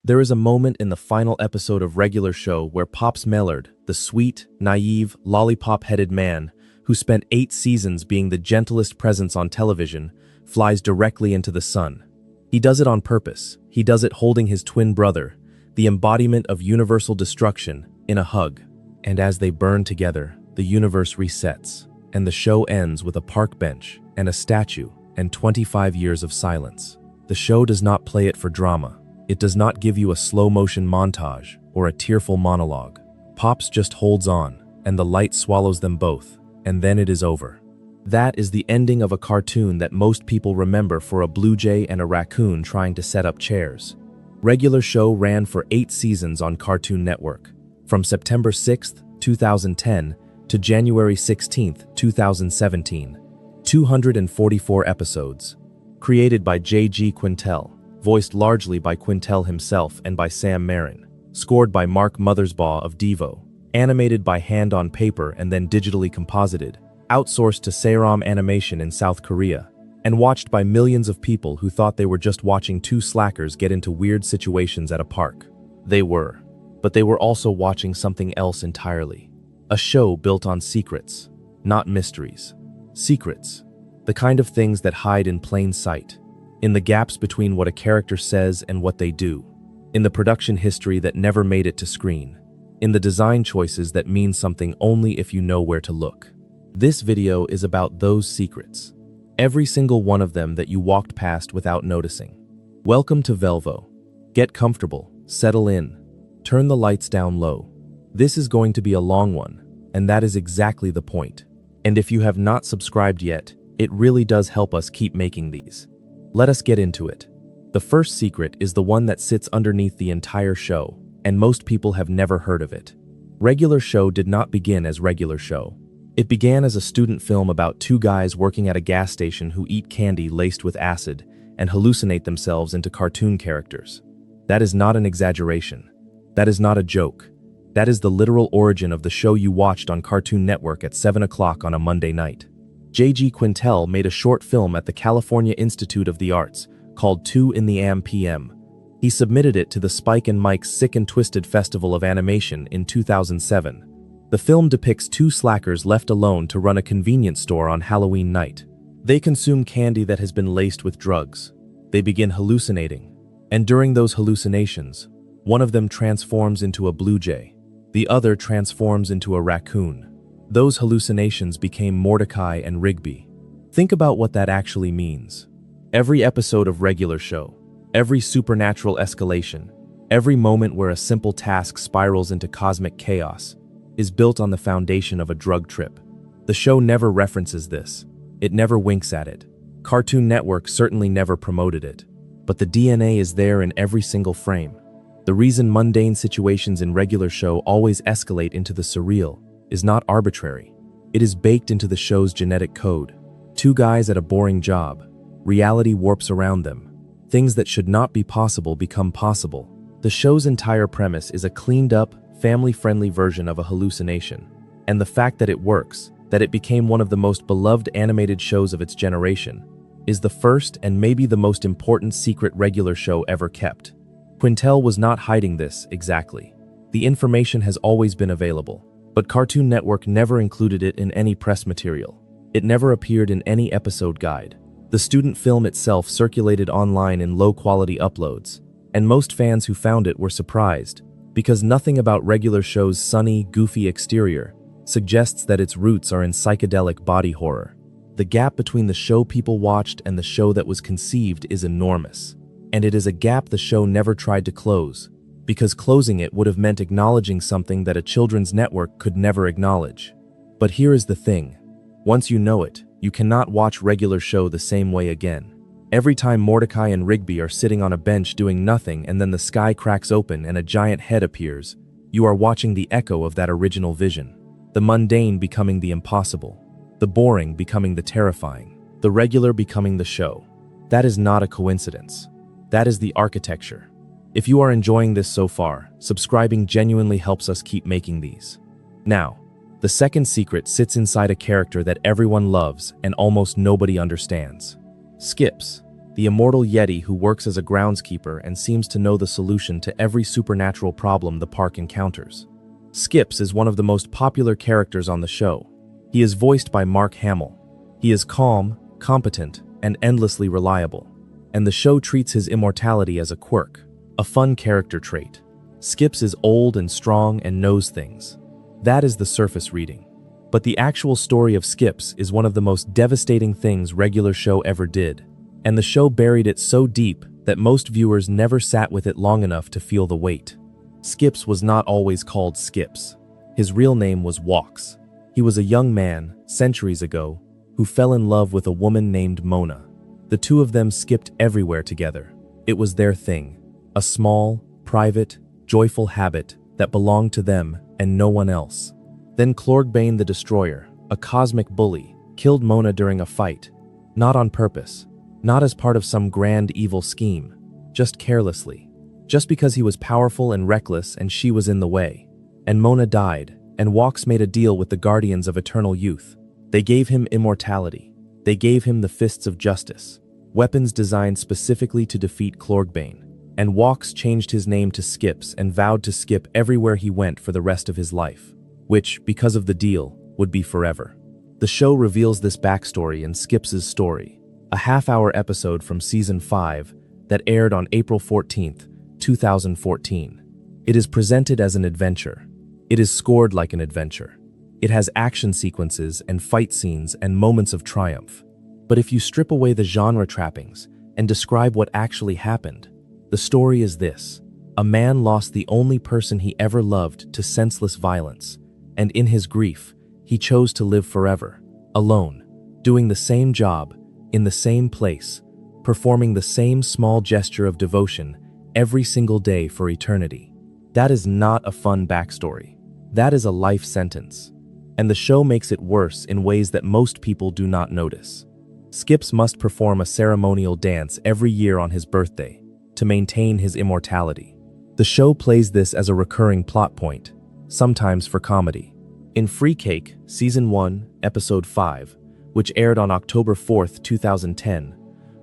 There is a moment in the final episode of Regular Show where Pops Mellard, the sweet, naive, lollipop-headed man who spent 8 seasons being the gentlest presence on television, flies directly into the sun. He does it on purpose. He does it holding his twin brother, the embodiment of universal destruction, in a hug. And as they burn together, the universe resets, and the show ends with a park bench and a statue and 25 years of silence. The show does not play it for drama. It does not give you a slow-motion montage or a tearful monologue. Pops just holds on, and the light swallows them both, and then it is over. That is the ending of a cartoon that most people remember for a blue jay and a raccoon trying to set up chairs. Regular Show ran for 8 seasons on Cartoon Network, from September 6, 2010 to January 16, 2017. 244 episodes. Created by J.G. Quintel, voiced largely by Quintel himself and by Sam Marin. Scored by Mark Mothersbaugh of Devo. Animated by hand on paper and then digitally composited. Outsourced to Seiram Animation in South Korea. And watched by millions of people who thought they were just watching 2 slackers get into weird situations at a park. They were. But they were also watching something else entirely. A show built on secrets, not mysteries. Secrets. The kind of things that hide in plain sight. In the gaps between what a character says and what they do. In the production history that never made it to screen. In the design choices that mean something only if you know where to look. This video is about those secrets. Every single one of them that you walked past without noticing. Welcome to Velvo. Get comfortable, settle in, turn the lights down low. This is going to be a long one, and that is exactly the point. And if you have not subscribed yet, it really does help us keep making these. Let us get into it. The first secret is the one that sits underneath the entire show, and most people have never heard of it. Regular Show did not begin as Regular Show. It began as a student film about 2 guys working at a gas station who eat candy laced with acid and hallucinate themselves into cartoon characters. That is not an exaggeration. That is not a joke. That is the literal origin of the show you watched on Cartoon Network at 7 o'clock on a Monday night. J.G. Quintel made a short film at the California Institute of the Arts called 2 in the AM PM. He submitted it to the Spike and Mike's Sick and Twisted Festival of Animation in 2007. The film depicts 2 slackers left alone to run a convenience store on Halloween night. They consume candy that has been laced with drugs. They begin hallucinating. And during those hallucinations, one of them transforms into a blue jay. The other transforms into a raccoon. Those hallucinations became Mordecai and Rigby. Think about what that actually means. Every episode of Regular Show, every supernatural escalation, every moment where a simple task spirals into cosmic chaos, is built on the foundation of a drug trip. The show never references this. It never winks at it. Cartoon Network certainly never promoted it. But the DNA is there in every single frame. The reason mundane situations in Regular Show always escalate into the surreal is not arbitrary. It is baked into the show's genetic code. 2 guys at a boring job. Reality warps around them. Things that should not be possible become possible. The show's entire premise is a cleaned-up, family-friendly version of a hallucination. And the fact that it works, that it became one of the most beloved animated shows of its generation, is the first and maybe the most important secret Regular Show ever kept. Quintel was not hiding this exactly. The information has always been available, but Cartoon Network never included it in any press material. It never appeared in any episode guide. The student film itself circulated online in low-quality uploads, and most fans who found it were surprised, because nothing about Regular Show's sunny, goofy exterior suggests that its roots are in psychedelic body horror. The gap between the show people watched and the show that was conceived is enormous. And it is a gap the show never tried to close, because closing it would have meant acknowledging something that a children's network could never acknowledge. But here is the thing. Once you know it, you cannot watch Regular Show the same way again. Every time Mordecai and Rigby are sitting on a bench doing nothing and then the sky cracks open and a giant head appears, you are watching the echo of that original vision. The mundane becoming the impossible. The boring becoming the terrifying. The regular becoming the show. That is not a coincidence. That is the architecture. If you are enjoying this so far, subscribing genuinely helps us keep making these. Now, the second secret sits inside a character that everyone loves and almost nobody understands. Skips, the immortal Yeti who works as a groundskeeper and seems to know the solution to every supernatural problem the park encounters. Skips is one of the most popular characters on the show. He is voiced by Mark Hamill. He is calm, competent, and endlessly reliable. And the show treats his immortality as a quirk, a fun character trait. Skips is old and strong and knows things. That is the surface reading. But the actual story of Skips is one of the most devastating things regular show ever did. And the show buried it so deep that most viewers never sat with it long enough to feel the weight. Skips was not always called Skips. His real name was Walks. He was a young man, centuries ago, who fell in love with a woman named Mona. The two of them skipped everywhere together. It was their thing, a small, private, joyful habit that belonged to them and no one else. Then Clorgbane the Destroyer, a cosmic bully, killed Mona during a fight, not on purpose, not as part of some grand evil scheme, just carelessly, just because he was powerful and reckless and she was in the way. And Mona died, and Walks made a deal with the Guardians of Eternal Youth. They gave him immortality. They gave him the Fists of Justice, weapons designed specifically to defeat Clorgbane. And Walks changed his name to Skips and vowed to skip everywhere he went for the rest of his life, which, because of the deal, would be forever. The show reveals this backstory in Skips' story, a half-hour episode from Season 5 that aired on April 14th, 2014. It is presented as an adventure. It is scored like an adventure. It has action sequences and fight scenes and moments of triumph. But if you strip away the genre trappings and describe what actually happened, the story is this. A man lost the only person he ever loved to senseless violence, and in his grief, he chose to live forever, alone, doing the same job, in the same place, performing the same small gesture of devotion every single day for eternity. That is not a fun backstory. That is a life sentence. And the show makes it worse in ways that most people do not notice. Skips must perform a ceremonial dance every year on his birthday to maintain his immortality. The show plays this as a recurring plot point, sometimes for comedy. In Free Cake, Season 1, Episode 5, which aired on October 4th, 2010,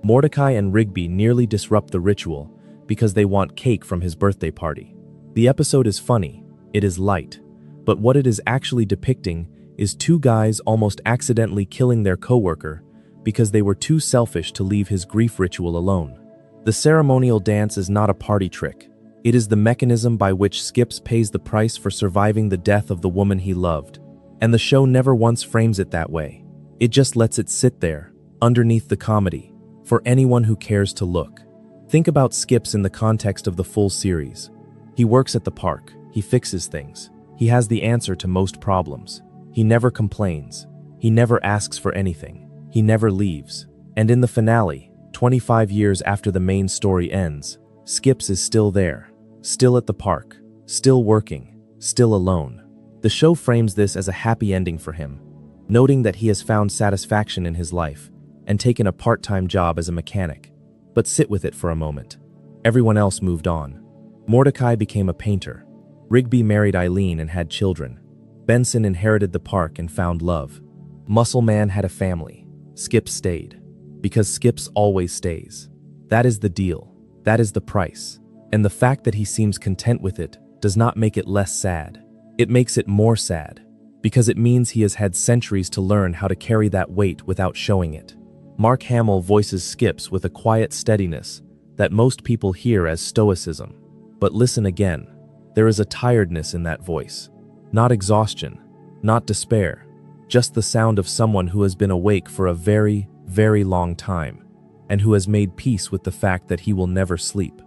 Mordecai and Rigby nearly disrupt the ritual because they want cake from his birthday party. The episode is funny, it is light, but what it is actually depicting is two guys almost accidentally killing their coworker because they were too selfish to leave his grief ritual alone. The ceremonial dance is not a party trick. It is the mechanism by which Skips pays the price for surviving the death of the woman he loved. And the show never once frames it that way. It just lets it sit there, underneath the comedy, for anyone who cares to look. Think about Skips in the context of the full series. He works at the park, he fixes things, he has the answer to most problems. He never complains, he never asks for anything, he never leaves. And in the finale, 25 years after the main story ends, Skips is still there, still at the park, still working, still alone. The show frames this as a happy ending for him, noting that he has found satisfaction in his life and taken a part-time job as a mechanic. But sit with it for a moment. Everyone else moved on. Mordecai became a painter. Rigby married Eileen and had children. Benson inherited the park and found love. Muscle Man had a family. Skips stayed. Because Skips always stays. That is the deal. That is the price. And the fact that he seems content with it does not make it less sad. It makes it more sad. Because it means he has had centuries to learn how to carry that weight without showing it. Mark Hamill voices Skips with a quiet steadiness that most people hear as stoicism. But listen again. There is a tiredness in that voice. Not exhaustion, not despair, just the sound of someone who has been awake for a very, very long time, and who has made peace with the fact that he will never sleep.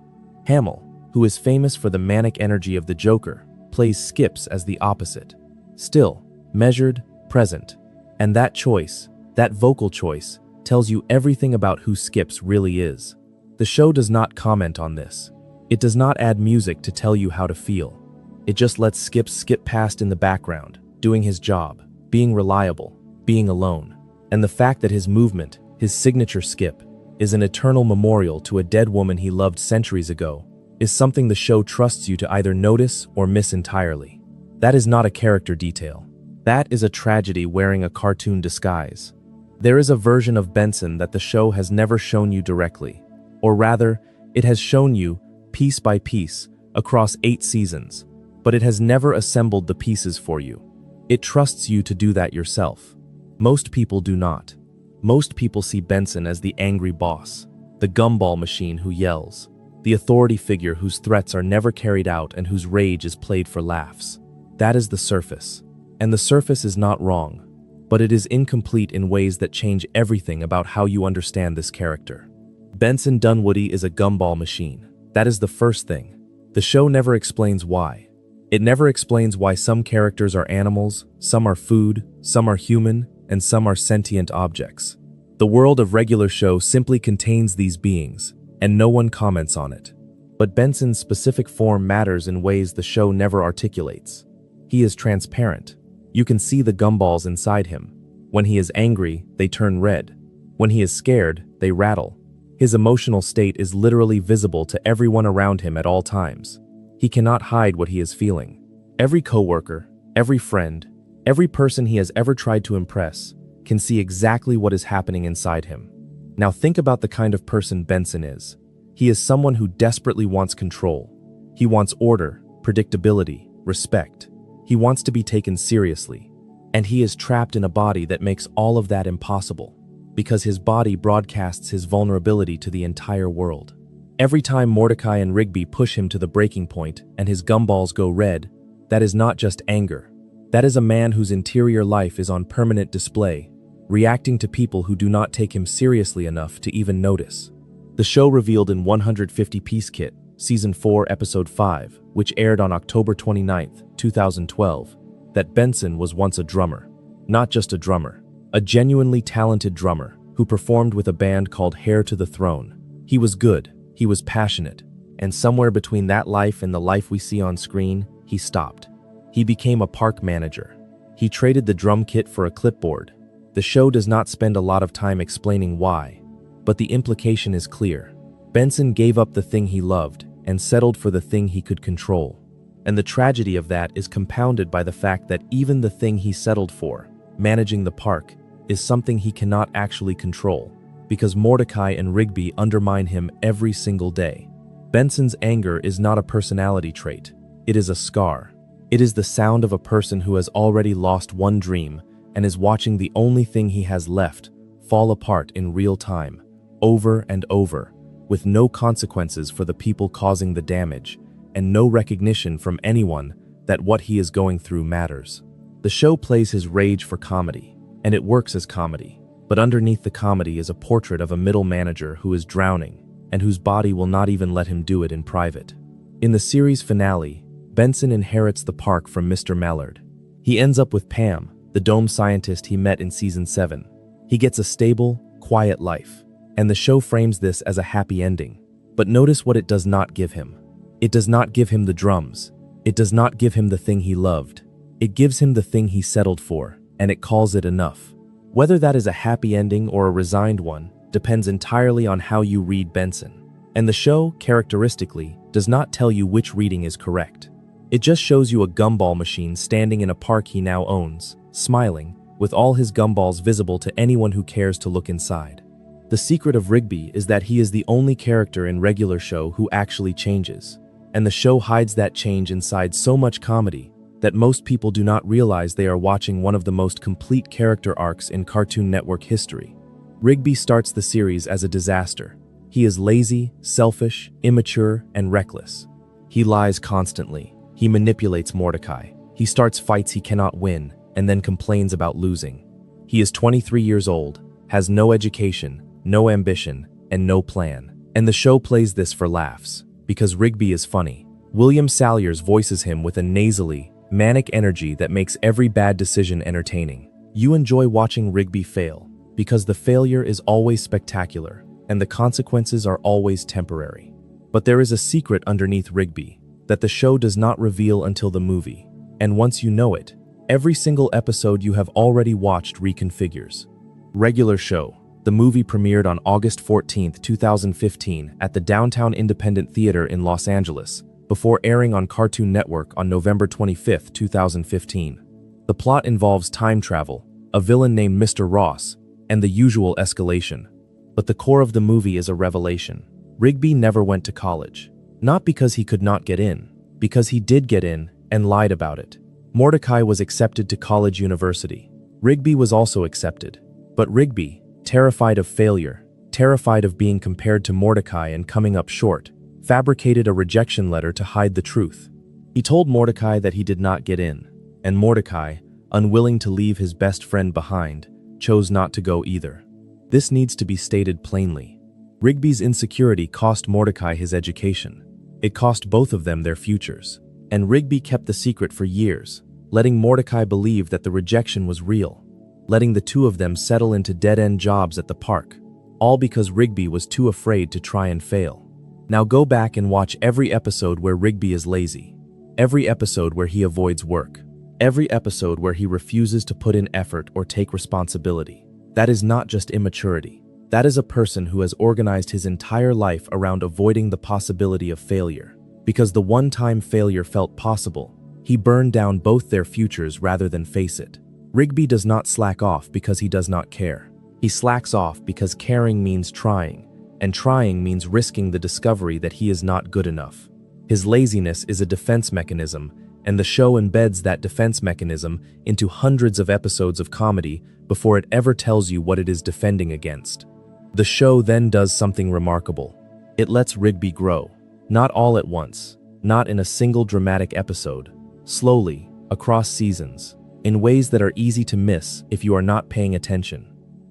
Hamill, who is famous for the manic energy of the Joker, plays Skips as the opposite. Still, measured, present. And that choice, that vocal choice, tells you everything about who Skips really is. The show does not comment on this. It does not add music to tell you how to feel. It just lets Skips skip past in the background, doing his job, being reliable, being alone. And the fact that his movement, his signature skip, is an eternal memorial to a dead woman he loved centuries ago, is something the show trusts you to either notice or miss entirely. That is not a character detail. That is a tragedy wearing a cartoon disguise. There is a version of Benson that the show has never shown you directly, or rather, it has shown you, piece by piece, across 8 seasons, but it has never assembled the pieces for you. It trusts you to do that yourself. Most people do not. Most people see Benson as the angry boss, the gumball machine who yells, the authority figure whose threats are never carried out and whose rage is played for laughs. That is the surface. And the surface is not wrong, but it is incomplete in ways that change everything about how you understand this character. Benson Dunwoody is a gumball machine. That is the first thing. The show never explains why. It never explains why some characters are animals, some are food, some are human, and some are sentient objects. The world of regular show simply contains these beings, and no one comments on it. But Benson's specific form matters in ways the show never articulates. He is transparent. You can see the gumballs inside him. When he is angry, they turn red. When he is scared, they rattle. His emotional state is literally visible to everyone around him at all times. He cannot hide what he is feeling. Every coworker, every friend, every person he has ever tried to impress can see exactly what is happening inside him. Now think about the kind of person Benson is. He is someone who desperately wants control. He wants order, predictability, respect. He wants to be taken seriously. And he is trapped in a body that makes all of that impossible, because his body broadcasts his vulnerability to the entire world. Every time Mordecai and Rigby push him to the breaking point and his gumballs go red, that is not just anger. That is a man whose interior life is on permanent display, reacting to people who do not take him seriously enough to even notice. The show revealed in 150 Piece Kit, Season 4, Episode 5, which aired on October 29, 2012, that Benson was once a drummer. Not just a drummer, a genuinely talented drummer who performed with a band called Heir to the Throne. He was good, he was passionate, and somewhere between that life and the life we see on screen, he stopped. He became a park manager. He traded the drum kit for a clipboard. The show does not spend a lot of time explaining why, but the implication is clear. Benson gave up the thing he loved and settled for the thing he could control. And the tragedy of that is compounded by the fact that even the thing he settled for, managing the park, is something he cannot actually control, because Mordecai and Rigby undermine him every single day. Benson's anger is not a personality trait. It is a scar. It is the sound of a person who has already lost one dream and is watching the only thing he has left fall apart in real time, over and over, with no consequences for the people causing the damage, and no recognition from anyone that what he is going through matters. The show plays his rage for comedy, and it works as comedy, but underneath the comedy is a portrait of a middle manager who is drowning, and whose body will not even let him do it in private. In the series finale, Benson inherits the park from Mr. Mallard. He ends up with Pam, the dome scientist he met in Season 7. He gets a stable, quiet life, and the show frames this as a happy ending. But notice what it does not give him. It does not give him the drums. It does not give him the thing he loved. It gives him the thing he settled for, and it calls it enough. Whether that is a happy ending or a resigned one depends entirely on how you read Benson. And the show, characteristically, does not tell you which reading is correct. It just shows you a gumball machine standing in a park he now owns, smiling, with all his gumballs visible to anyone who cares to look inside. The secret of Rigby is that he is the only character in regular show who actually changes, and the show hides that change inside so much comedy that most people do not realize they are watching one of the most complete character arcs in Cartoon Network history. Rigby starts the series as a disaster. He is lazy, selfish, immature, and reckless. He lies constantly. He manipulates Mordecai. He starts fights he cannot win, and then complains about losing. He is 23 years old, has no education, no ambition, and no plan. And the show plays this for laughs, because Rigby is funny. William Salyers voices him with a nasally, manic energy that makes every bad decision entertaining. You enjoy watching Rigby fail, because the failure is always spectacular, and the consequences are always temporary. But there is a secret underneath Rigby that the show does not reveal until the movie, and once you know it, every single episode you have already watched reconfigures. Regular show. The movie premiered on August 14, 2015 at the Downtown Independent Theater in Los Angeles, before airing on Cartoon Network on November 25, 2015. The plot involves time travel, a villain named Mr. Ross, and the usual escalation. But the core of the movie is a revelation. Rigby never went to college. Not because he could not get in, because he did get in and lied about it. Mordecai was accepted to college university. Rigby was also accepted. But Rigby, terrified of failure, terrified of being compared to Mordecai and coming up short, fabricated a rejection letter to hide the truth. He told Mordecai that he did not get in, and Mordecai, unwilling to leave his best friend behind, chose not to go either. This needs to be stated plainly. Rigby's insecurity cost Mordecai his education. It cost both of them their futures. And Rigby kept the secret for years, letting Mordecai believe that the rejection was real, letting the two of them settle into dead-end jobs at the park, all because Rigby was too afraid to try and fail. Now go back and watch every episode where Rigby is lazy, every episode where he avoids work, every episode where he refuses to put in effort or take responsibility. That is not just immaturity. That is a person who has organized his entire life around avoiding the possibility of failure. Because the one-time failure felt possible, he burned down both their futures rather than face it. Rigby does not slack off because he does not care. He slacks off because caring means trying, and trying means risking the discovery that he is not good enough. His laziness is a defense mechanism, and the show embeds that defense mechanism into hundreds of episodes of comedy before it ever tells you what it is defending against. The show then does something remarkable. It lets Rigby grow. Not all at once, not in a single dramatic episode, slowly, across seasons, in ways that are easy to miss if you are not paying attention.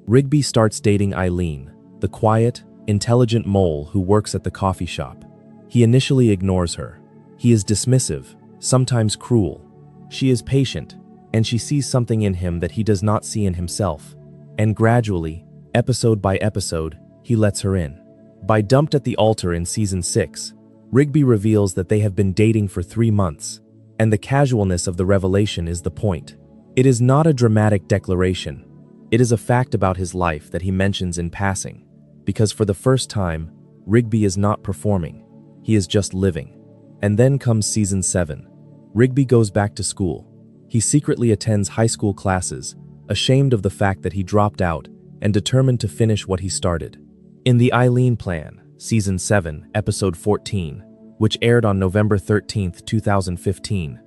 Rigby starts dating Eileen, the quiet, intelligent mole who works at the coffee shop. He initially ignores her. He is dismissive, sometimes cruel. She is patient, and she sees something in him that he does not see in himself. And gradually, episode by episode, he lets her in. By Dumped at the Altar in season 6, Rigby reveals that they have been dating for 3 months, and the casualness of the revelation is the point. It is not a dramatic declaration. It is a fact about his life that he mentions in passing, because for the first time, Rigby is not performing. He is just living. And then comes season 7. Rigby goes back to school. He secretly attends high school classes, ashamed of the fact that he dropped out and determined to finish what he started. In The Eileen Plan, season 7, episode 14, which aired on November 13, 2015,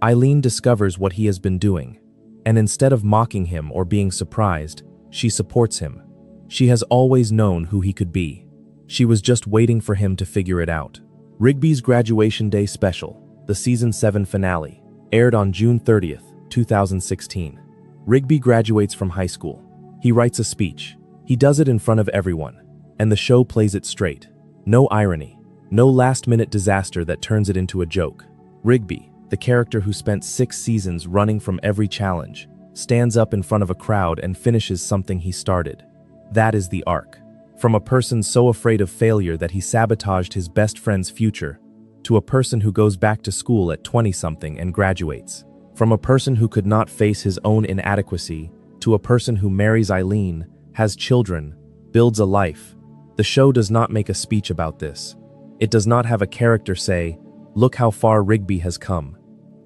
Eileen discovers what he has been doing, and instead of mocking him or being surprised, she supports him. She has always known who he could be. She was just waiting for him to figure it out. Rigby's Graduation Day Special, the season 7 finale, aired on June 30th, 2016. Rigby graduates from high school. He writes a speech. He does it in front of everyone, and the show plays it straight. No irony, no last-minute disaster that turns it into a joke. Rigby, the character who spent 6 seasons running from every challenge, stands up in front of a crowd and finishes something he started. That is the arc. From a person so afraid of failure that he sabotaged his best friend's future, to a person who goes back to school at 20-something and graduates. From a person who could not face his own inadequacy, to a person who marries Eileen, has children, builds a life. The show does not make a speech about this. It does not have a character say, "Look how far Rigby has come."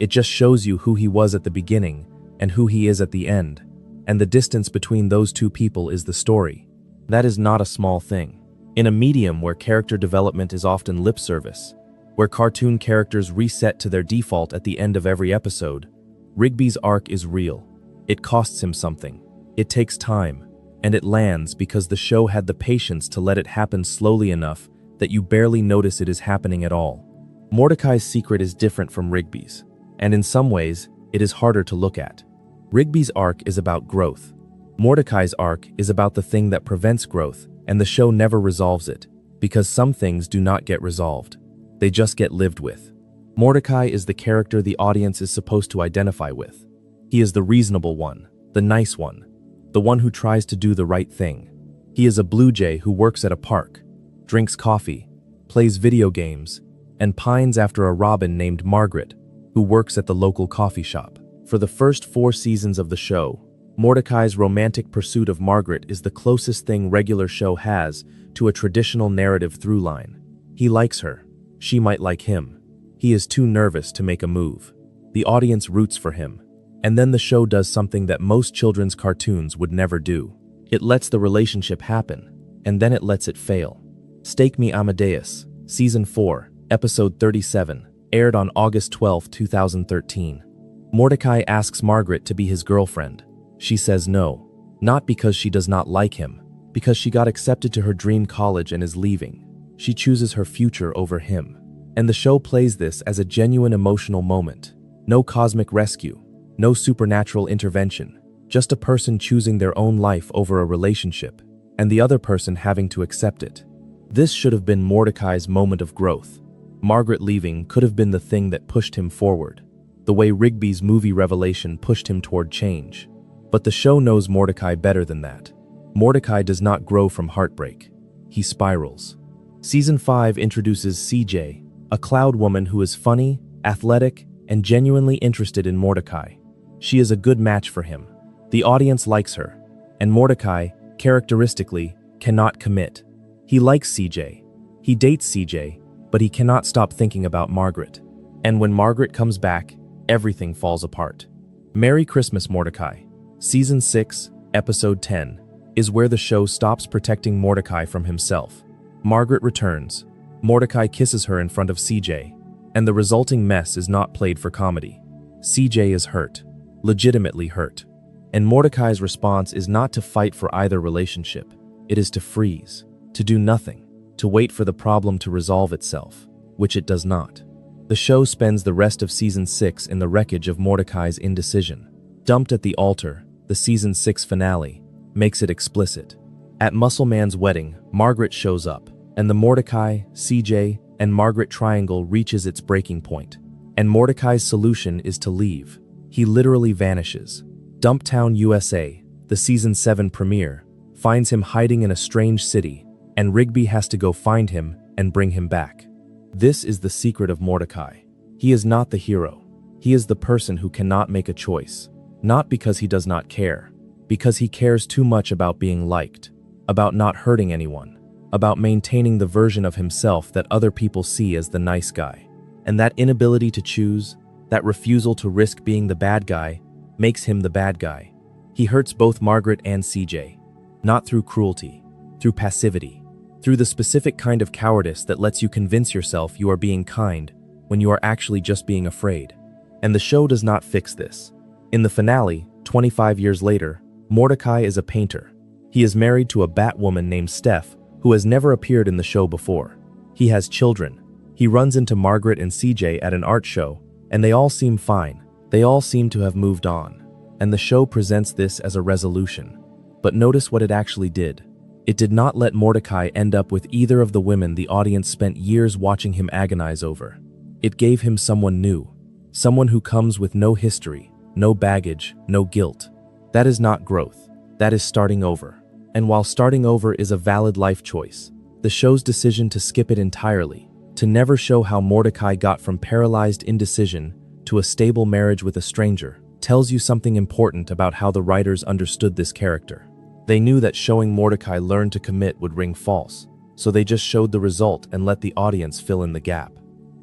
It just shows you who he was at the beginning and who he is at the end, and the distance between those two people is the story. That is not a small thing. In a medium where character development is often lip service, where cartoon characters reset to their default at the end of every episode, Rigby's arc is real. It costs him something. It takes time, and it lands because the show had the patience to let it happen slowly enough that you barely notice it is happening at all. Mordecai's secret is different from Rigby's, and in some ways, it is harder to look at. Rigby's arc is about growth. Mordecai's arc is about the thing that prevents growth, and the show never resolves it, because some things do not get resolved. They just get lived with. Mordecai is the character the audience is supposed to identify with. He is the reasonable one, the nice one, the one who tries to do the right thing. He is a blue jay who works at a park, drinks coffee, plays video games, and pines after a robin named Margaret, who works at the local coffee shop. For the first 4 seasons of the show, Mordecai's romantic pursuit of Margaret is the closest thing regular show has to a traditional narrative throughline. He likes her. She might like him. He is too nervous to make a move. The audience roots for him. And then the show does something that most children's cartoons would never do. It lets the relationship happen, and then it lets it fail. Stake Me Amadeus, Season 4, Episode 37, aired on August 12, 2013. Mordecai asks Margaret to be his girlfriend. She says no, not because she does not like him, because she got accepted to her dream college and is leaving. She chooses her future over him. And the show plays this as a genuine emotional moment. No cosmic rescue, no supernatural intervention, just a person choosing their own life over a relationship, and the other person having to accept it. This should have been Mordecai's moment of growth. Margaret leaving could have been the thing that pushed him forward, the way Rigby's movie revelation pushed him toward change. But the show knows Mordecai better than that. Mordecai does not grow from heartbreak. He spirals. Season 5 introduces CJ, a cloud woman who is funny, athletic, and genuinely interested in Mordecai. She is a good match for him. The audience likes her, and Mordecai, characteristically, cannot commit. He likes CJ. He dates CJ, but he cannot stop thinking about Margaret. And when Margaret comes back, everything falls apart. Merry Christmas, Mordecai. Season 6, Episode 10, is where the show stops protecting Mordecai from himself. Margaret returns. Mordecai kisses her in front of CJ, and the resulting mess is not played for comedy. CJ is hurt, legitimately hurt. And Mordecai's response is not to fight for either relationship. It is to freeze, to do nothing, to wait for the problem to resolve itself, which it does not. The show spends the rest of Season 6 in the wreckage of Mordecai's indecision. Dumped at the altar, the Season 6 finale makes it explicit. At Muscle Man's wedding, Margaret shows up, and the Mordecai, CJ, and Margaret triangle reaches its breaking point. And Mordecai's solution is to leave. He literally vanishes. Dumptown, USA, the Season 7 premiere, finds him hiding in a strange city, and Rigby has to go find him and bring him back. This is the secret of Mordecai. He is not the hero. He is the person who cannot make a choice. Not because he does not care, because he cares too much about being liked, about not hurting anyone, about maintaining the version of himself that other people see as the nice guy. And that inability to choose, that refusal to risk being the bad guy, makes him the bad guy. He hurts both Margaret and CJ, not through cruelty, through passivity, through the specific kind of cowardice that lets you convince yourself you are being kind when you are actually just being afraid. And the show does not fix this. In the finale, 25 years later, Mordecai is a painter. He is married to a Batwoman named Steph, who has never appeared in the show before. He has children. He runs into Margaret and CJ at an art show, and they all seem fine. They all seem to have moved on. And the show presents this as a resolution. But notice what it actually did. It did not let Mordecai end up with either of the women the audience spent years watching him agonize over. It gave him someone new, someone who comes with no history, no baggage, no guilt. That is not growth. That is starting over. And while starting over is a valid life choice, the show's decision to skip it entirely, to never show how Mordecai got from paralyzed indecision to a stable marriage with a stranger, tells you something important about how the writers understood this character. They knew that showing Mordecai learn to commit would ring false, so they just showed the result and let the audience fill in the gap.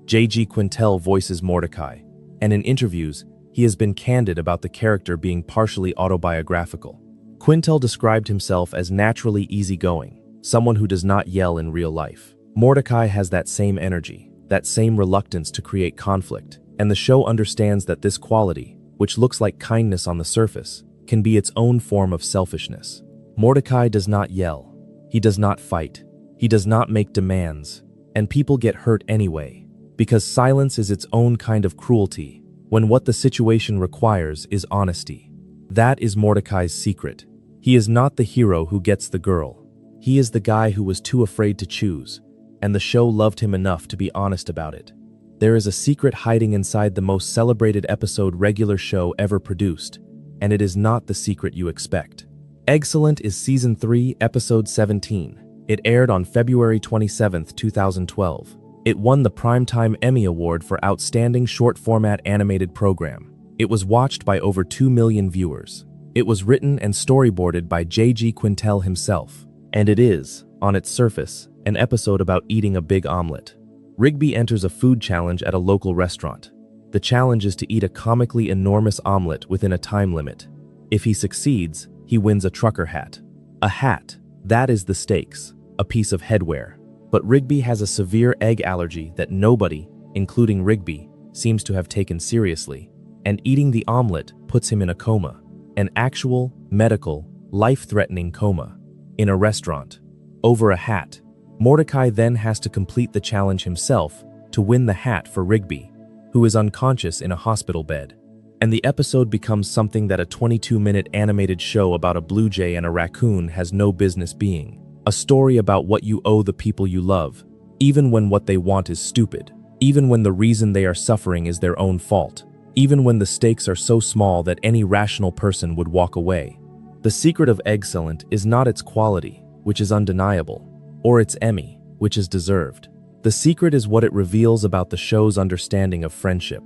J.G. Quintel voices Mordecai, and in interviews, he has been candid about the character being partially autobiographical. Quintel described himself as naturally easygoing, someone who does not yell in real life. Mordecai has that same energy, that same reluctance to create conflict, and the show understands that this quality, which looks like kindness on the surface, can be its own form of selfishness. Mordecai does not yell. He does not fight. He does not make demands. And people get hurt anyway, because silence is its own kind of cruelty, when what the situation requires is honesty. That is Mordecai's secret. He is not the hero who gets the girl. He is the guy who was too afraid to choose, and the show loved him enough to be honest about it. There is a secret hiding inside the most celebrated episode regular show ever produced, and it is not the secret you expect. Eggscellent is Season 3, Episode 17. It aired on February 27, 2012. It won the Primetime Emmy Award for Outstanding Short-Format Animated Program. It was watched by over 2 million viewers. It was written and storyboarded by J.G. Quintel himself. And it is, on its surface, an episode about eating a big omelet. Rigby enters a food challenge at a local restaurant. The challenge is to eat a comically enormous omelet within a time limit. If he succeeds, he wins a trucker hat. A hat, that is the stakes, a piece of headwear. But Rigby has a severe egg allergy that nobody, including Rigby, seems to have taken seriously, and eating the omelet puts him in a coma, an actual, medical, life-threatening coma, in a restaurant, over a hat. Mordecai then has to complete the challenge himself to win the hat for Rigby, who is unconscious in a hospital bed. And the episode becomes something that a 22-minute animated show about a blue jay and a raccoon has no business being. A story about what you owe the people you love, even when what they want is stupid, even when the reason they are suffering is their own fault, even when the stakes are so small that any rational person would walk away. The secret of Eggscellent is not its quality, which is undeniable, or its Emmy, which is deserved. The secret is what it reveals about the show's understanding of friendship.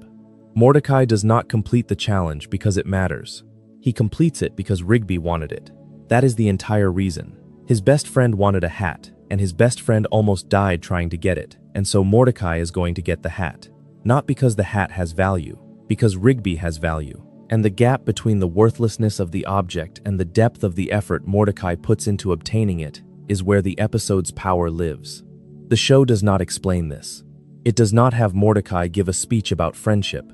Mordecai does not complete the challenge because it matters. He completes it because Rigby wanted it. That is the entire reason. His best friend wanted a hat, and his best friend almost died trying to get it, and so Mordecai is going to get the hat. Not because the hat has value, because Rigby has value. And the gap between the worthlessness of the object and the depth of the effort Mordecai puts into obtaining it is where the episode's power lives. The show does not explain this. It does not have Mordecai give a speech about friendship.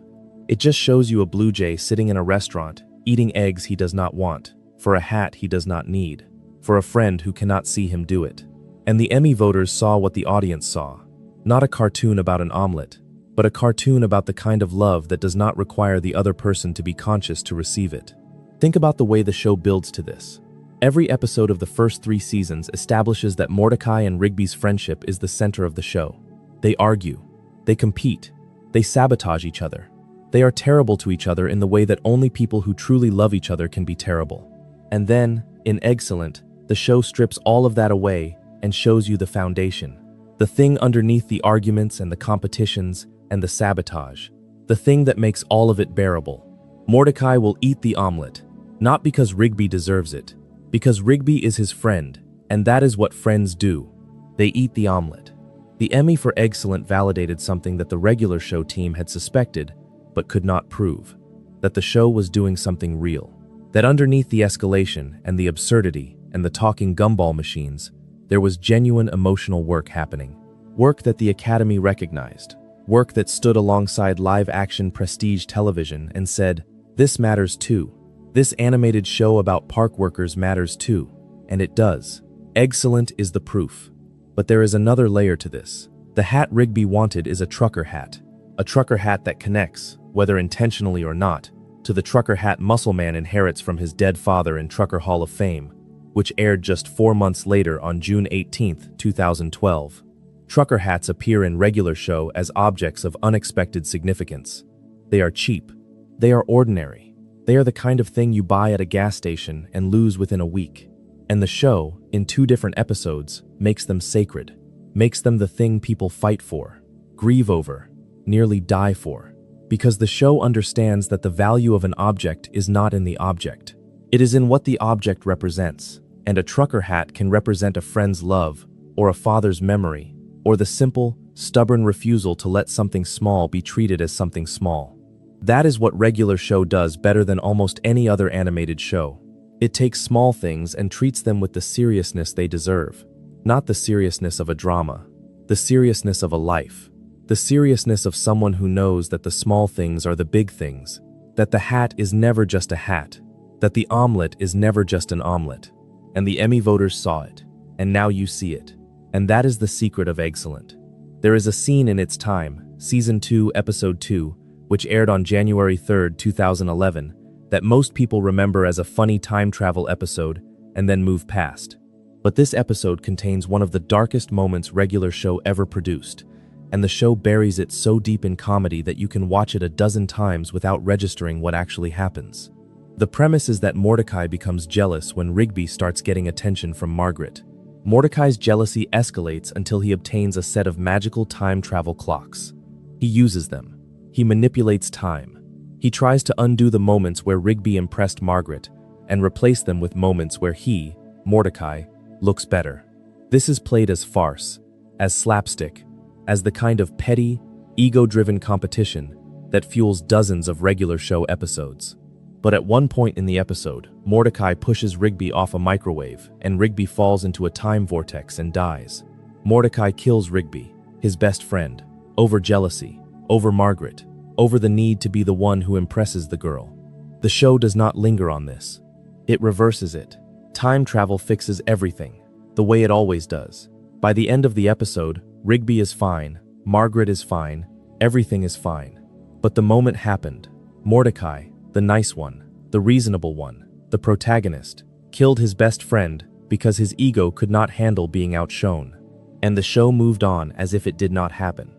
It just shows you a blue jay sitting in a restaurant, eating eggs he does not want, for a hat he does not need, for a friend who cannot see him do it. And the Emmy voters saw what the audience saw. Not a cartoon about an omelet, but a cartoon about the kind of love that does not require the other person to be conscious to receive it. Think about the way the show builds to this. Every episode of the first 3 seasons establishes that Mordecai and Rigby's friendship is the center of the show. They argue, they compete, they sabotage each other. They are terrible to each other in the way that only people who truly love each other can be terrible. And then, in Eggscellent, the show strips all of that away and shows you the foundation. The thing underneath the arguments and the competitions and the sabotage. The thing that makes all of it bearable. Mordecai will eat the omelet, not because Rigby deserves it, because Rigby is his friend, and that is what friends do. They eat the omelet. The Emmy for Eggscellent validated something that the regular show team had suspected, but could not prove. That the show was doing something real. That underneath the escalation and the absurdity and the talking gumball machines, there was genuine emotional work happening. Work that the Academy recognized. Work that stood alongside live-action prestige television and said, this matters too. This animated show about park workers matters too. And it does. Eggscellent is the proof. But there is another layer to this. The hat Rigby wanted is a trucker hat. A trucker hat that connects, whether intentionally or not, to the trucker hat Muscleman inherits from his dead father in Trucker Hall of Fame, which aired just 4 months later on June 18, 2012. Trucker hats appear in regular show as objects of unexpected significance. They are cheap. They are ordinary. They are the kind of thing you buy at a gas station and lose within a week. And the show, in 2 different episodes, makes them sacred, makes them the thing people fight for, grieve over, nearly die for. Because the show understands that the value of an object is not in the object. It is in what the object represents, and a trucker hat can represent a friend's love, or a father's memory, or the simple, stubborn refusal to let something small be treated as something small. That is what regular show does better than almost any other animated show. It takes small things and treats them with the seriousness they deserve. Not the seriousness of a drama, the seriousness of a life. The seriousness of someone who knows that the small things are the big things, that the hat is never just a hat, that the omelet is never just an omelet. And the Emmy voters saw it, and now you see it. And that is the secret of Eggscellent. There is a scene in its time, Season 2, Episode 2, which aired on January 3, 2011, that most people remember as a funny time travel episode and then move past. But this episode contains one of the darkest moments regular show ever produced, and the show buries it so deep in comedy that you can watch it a dozen times without registering what actually happens. The premise is that Mordecai becomes jealous when Rigby starts getting attention from Margaret. Mordecai's jealousy escalates until he obtains a set of magical time travel clocks. He uses them. He manipulates time. He tries to undo the moments where Rigby impressed Margaret and replace them with moments where he, Mordecai, looks better. This is played as farce, as slapstick, as the kind of petty, ego-driven competition that fuels dozens of regular show episodes. But at one point in the episode, Mordecai pushes Rigby off a microwave, and Rigby falls into a time vortex and dies. Mordecai kills Rigby, his best friend, over jealousy, over Margaret, over the need to be the one who impresses the girl. The show does not linger on this. It reverses it. Time travel fixes everything, the way it always does. By the end of the episode, Rigby is fine, Margaret is fine, everything is fine. But the moment happened. Mordecai, the nice one, the reasonable one, the protagonist, killed his best friend because his ego could not handle being outshone. And the show moved on as if it did not happen.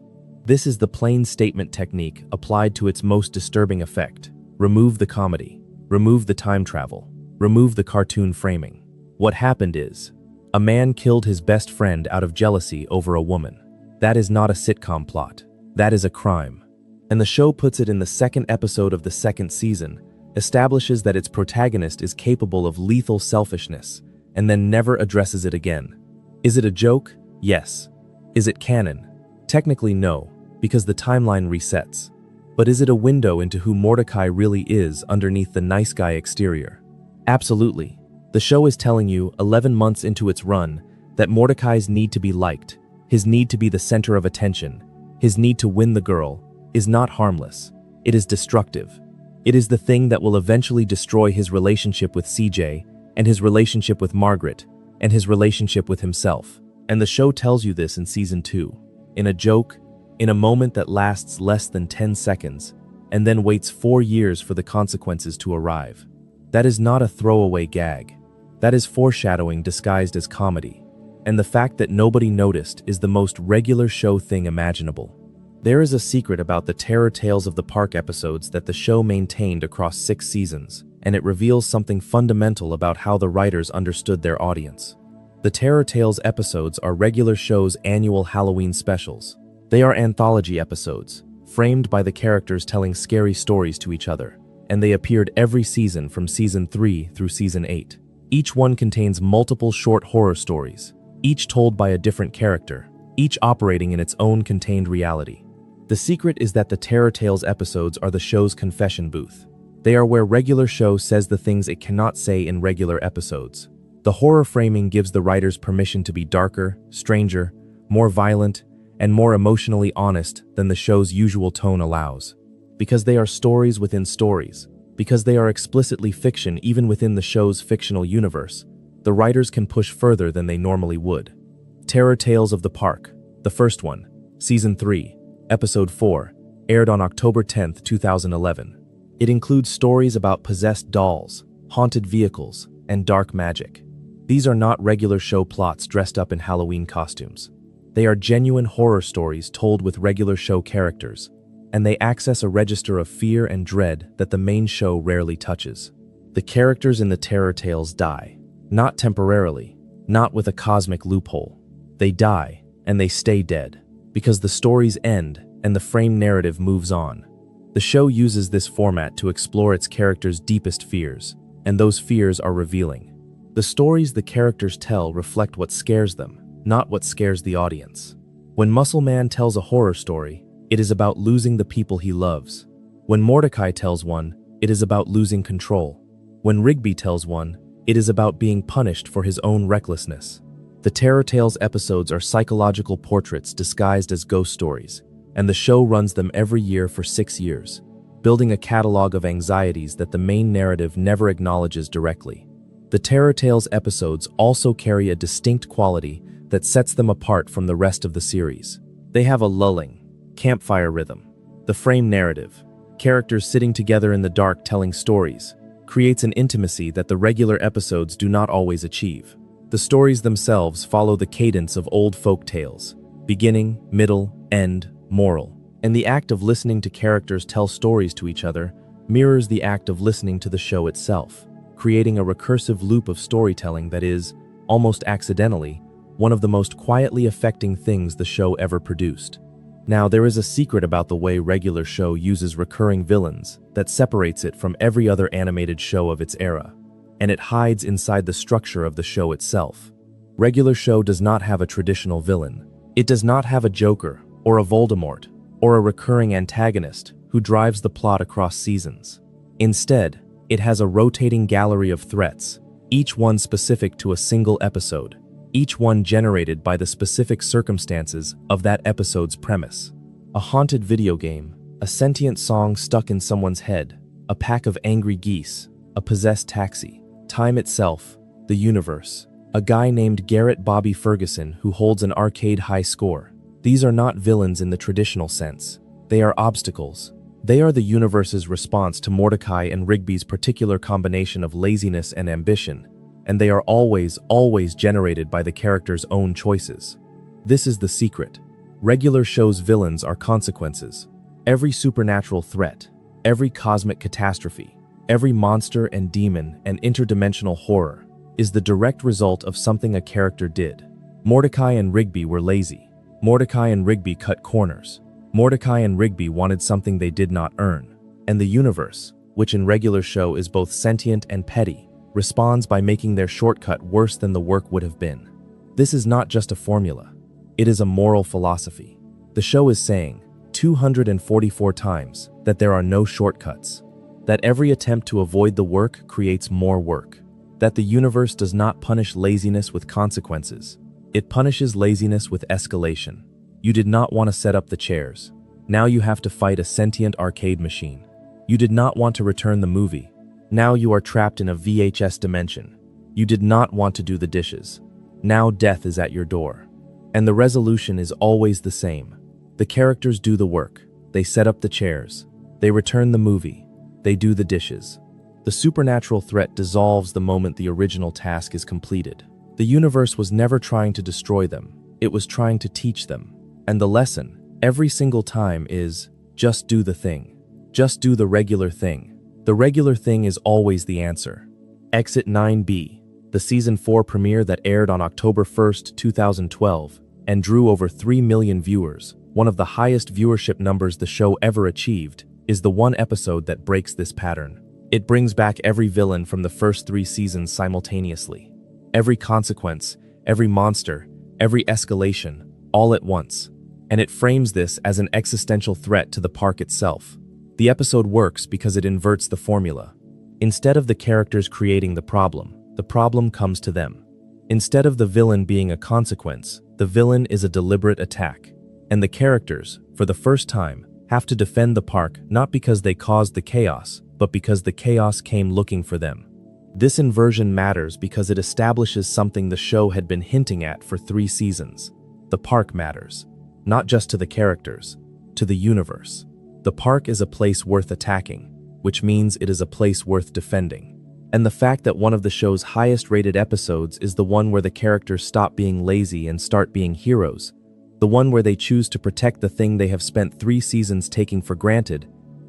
This is the plain statement technique applied to its most disturbing effect. Remove the comedy, remove the time travel, remove the cartoon framing. What happened is, a man killed his best friend out of jealousy over a woman. That is not a sitcom plot. That is a crime. And the show puts it in the second episode of the second season, establishes that its protagonist is capable of lethal selfishness, and then never addresses it again. Is it a joke? Yes. Is it canon? Technically no, because the timeline resets. But is it a window into who Mordecai really is underneath the nice guy exterior? Absolutely. The show is telling you, 11 months into its run, that Mordecai's need to be liked, his need to be the center of attention, his need to win the girl, is not harmless. It is destructive. It is the thing that will eventually destroy his relationship with CJ, and his relationship with Margaret, and his relationship with himself. And the show tells you this in season 2. In a joke, in a moment that lasts less than 10 seconds, and then waits 4 years for the consequences to arrive. That is not a throwaway gag. That is foreshadowing disguised as comedy. And the fact that nobody noticed is the most regular show thing imaginable. There is a secret about the Terror Tales of the Park episodes that the show maintained across 6 seasons, and it reveals something fundamental about how the writers understood their audience. The Terror Tales episodes are regular show's annual Halloween specials. They are anthology episodes, framed by the characters telling scary stories to each other, and they appeared every season from season 3 through season 8. Each one contains multiple short horror stories, each told by a different character, each operating in its own contained reality. The secret is that the Terror Tales episodes are the show's confession booth. They are where regular show says the things it cannot say in regular episodes. The horror framing gives the writers permission to be darker, stranger, more violent, and more emotionally honest than the show's usual tone allows. Because they are stories within stories, because they are explicitly fiction even within the show's fictional universe, the writers can push further than they normally would. Terror Tales of the Park, the first one, Season 3, Episode 4, aired on October 10, 2011. It includes stories about possessed dolls, haunted vehicles, and dark magic. These are not regular show plots dressed up in Halloween costumes. They are genuine horror stories told with regular show characters, and they access a register of fear and dread that the main show rarely touches. The characters in the Terror Tales die, not temporarily, not with a cosmic loophole. They die, and they stay dead, because the stories end and the frame narrative moves on. The show uses this format to explore its characters' deepest fears, and those fears are revealing. The stories the characters tell reflect what scares them, not what scares the audience. When Muscle Man tells a horror story, it is about losing the people he loves. When Mordecai tells one, it is about losing control. When Rigby tells one, it is about being punished for his own recklessness. The Terror Tales episodes are psychological portraits disguised as ghost stories, and the show runs them every year for 6 years, building a catalog of anxieties that the main narrative never acknowledges directly. The Terror Tales episodes also carry a distinct quality that sets them apart from the rest of the series. They have a lulling, campfire rhythm. The frame narrative, characters sitting together in the dark telling stories, creates an intimacy that the regular episodes do not always achieve. The stories themselves follow the cadence of old folk tales, beginning, middle, end, moral. And the act of listening to characters tell stories to each other mirrors the act of listening to the show itself, creating a recursive loop of storytelling that is, almost accidentally, one of the most quietly affecting things the show ever produced. Now, there is a secret about the way regular show uses recurring villains that separates it from every other animated show of its era, and it hides inside the structure of the show itself. Regular show does not have a traditional villain. It does not have a Joker, or a Voldemort, or a recurring antagonist who drives the plot across seasons. Instead, It has a rotating gallery of threats, each one specific to a single episode, each one generated by the specific circumstances of that episode's premise. A haunted video game, a sentient song stuck in someone's head, a pack of angry geese, a possessed taxi, time itself, the universe, a guy named Garrett Bobby Ferguson who holds an arcade high score. These are not villains in the traditional sense. They are obstacles. They are the universe's response to Mordecai and Rigby's particular combination of laziness and ambition, and they are always generated by the character's own choices. This is the secret. Regular show's villains are consequences. Every supernatural threat, every cosmic catastrophe, every monster and demon and interdimensional horror is the direct result of something a character did. Mordecai and Rigby were lazy. Mordecai and Rigby cut corners. Mordecai and Rigby wanted something they did not earn. And the universe, which in regular show is both sentient and petty, responds by making their shortcut worse than the work would have been. This is not just a formula. It is a moral philosophy. The show is saying, 244 times, that there are no shortcuts, that every attempt to avoid the work creates more work, that the universe does not punish laziness with consequences. It punishes laziness with escalation. You did not want to set up the chairs. Now you have to fight a sentient arcade machine. You did not want to return the movie. Now you are trapped in a VHS dimension. You did not want to do the dishes. Now death is at your door. And the resolution is always the same. The characters do the work. They set up the chairs. They return the movie. They do the dishes. The supernatural threat dissolves the moment the original task is completed. The universe was never trying to destroy them. It was trying to teach them. And the lesson, every single time, is just do the thing. Just do the regular thing. The regular thing is always the answer. Exit 9B, the Season 4 premiere that aired on October 1st, 2012, and drew over 3 million viewers, one of the highest viewership numbers the show ever achieved, is the one episode that breaks this pattern. It brings back every villain from the first 3 seasons simultaneously. Every consequence, every monster, every escalation, all at once. And it frames this as an existential threat to the park itself. The episode works because it inverts the formula. Instead of the characters creating the problem comes to them. Instead of the villain being a consequence, the villain is a deliberate attack. And the characters, for the first time, have to defend the park not because they caused the chaos, but because the chaos came looking for them. This inversion matters because it establishes something the show had been hinting at for 3 seasons. The park matters. Not just to the characters, to the universe. The park is a place worth attacking, which means it is a place worth defending. And the fact that one of the show's highest-rated episodes is the one where the characters stop being lazy and start being heroes, the one where they choose to protect the thing they have spent 3 seasons taking for granted,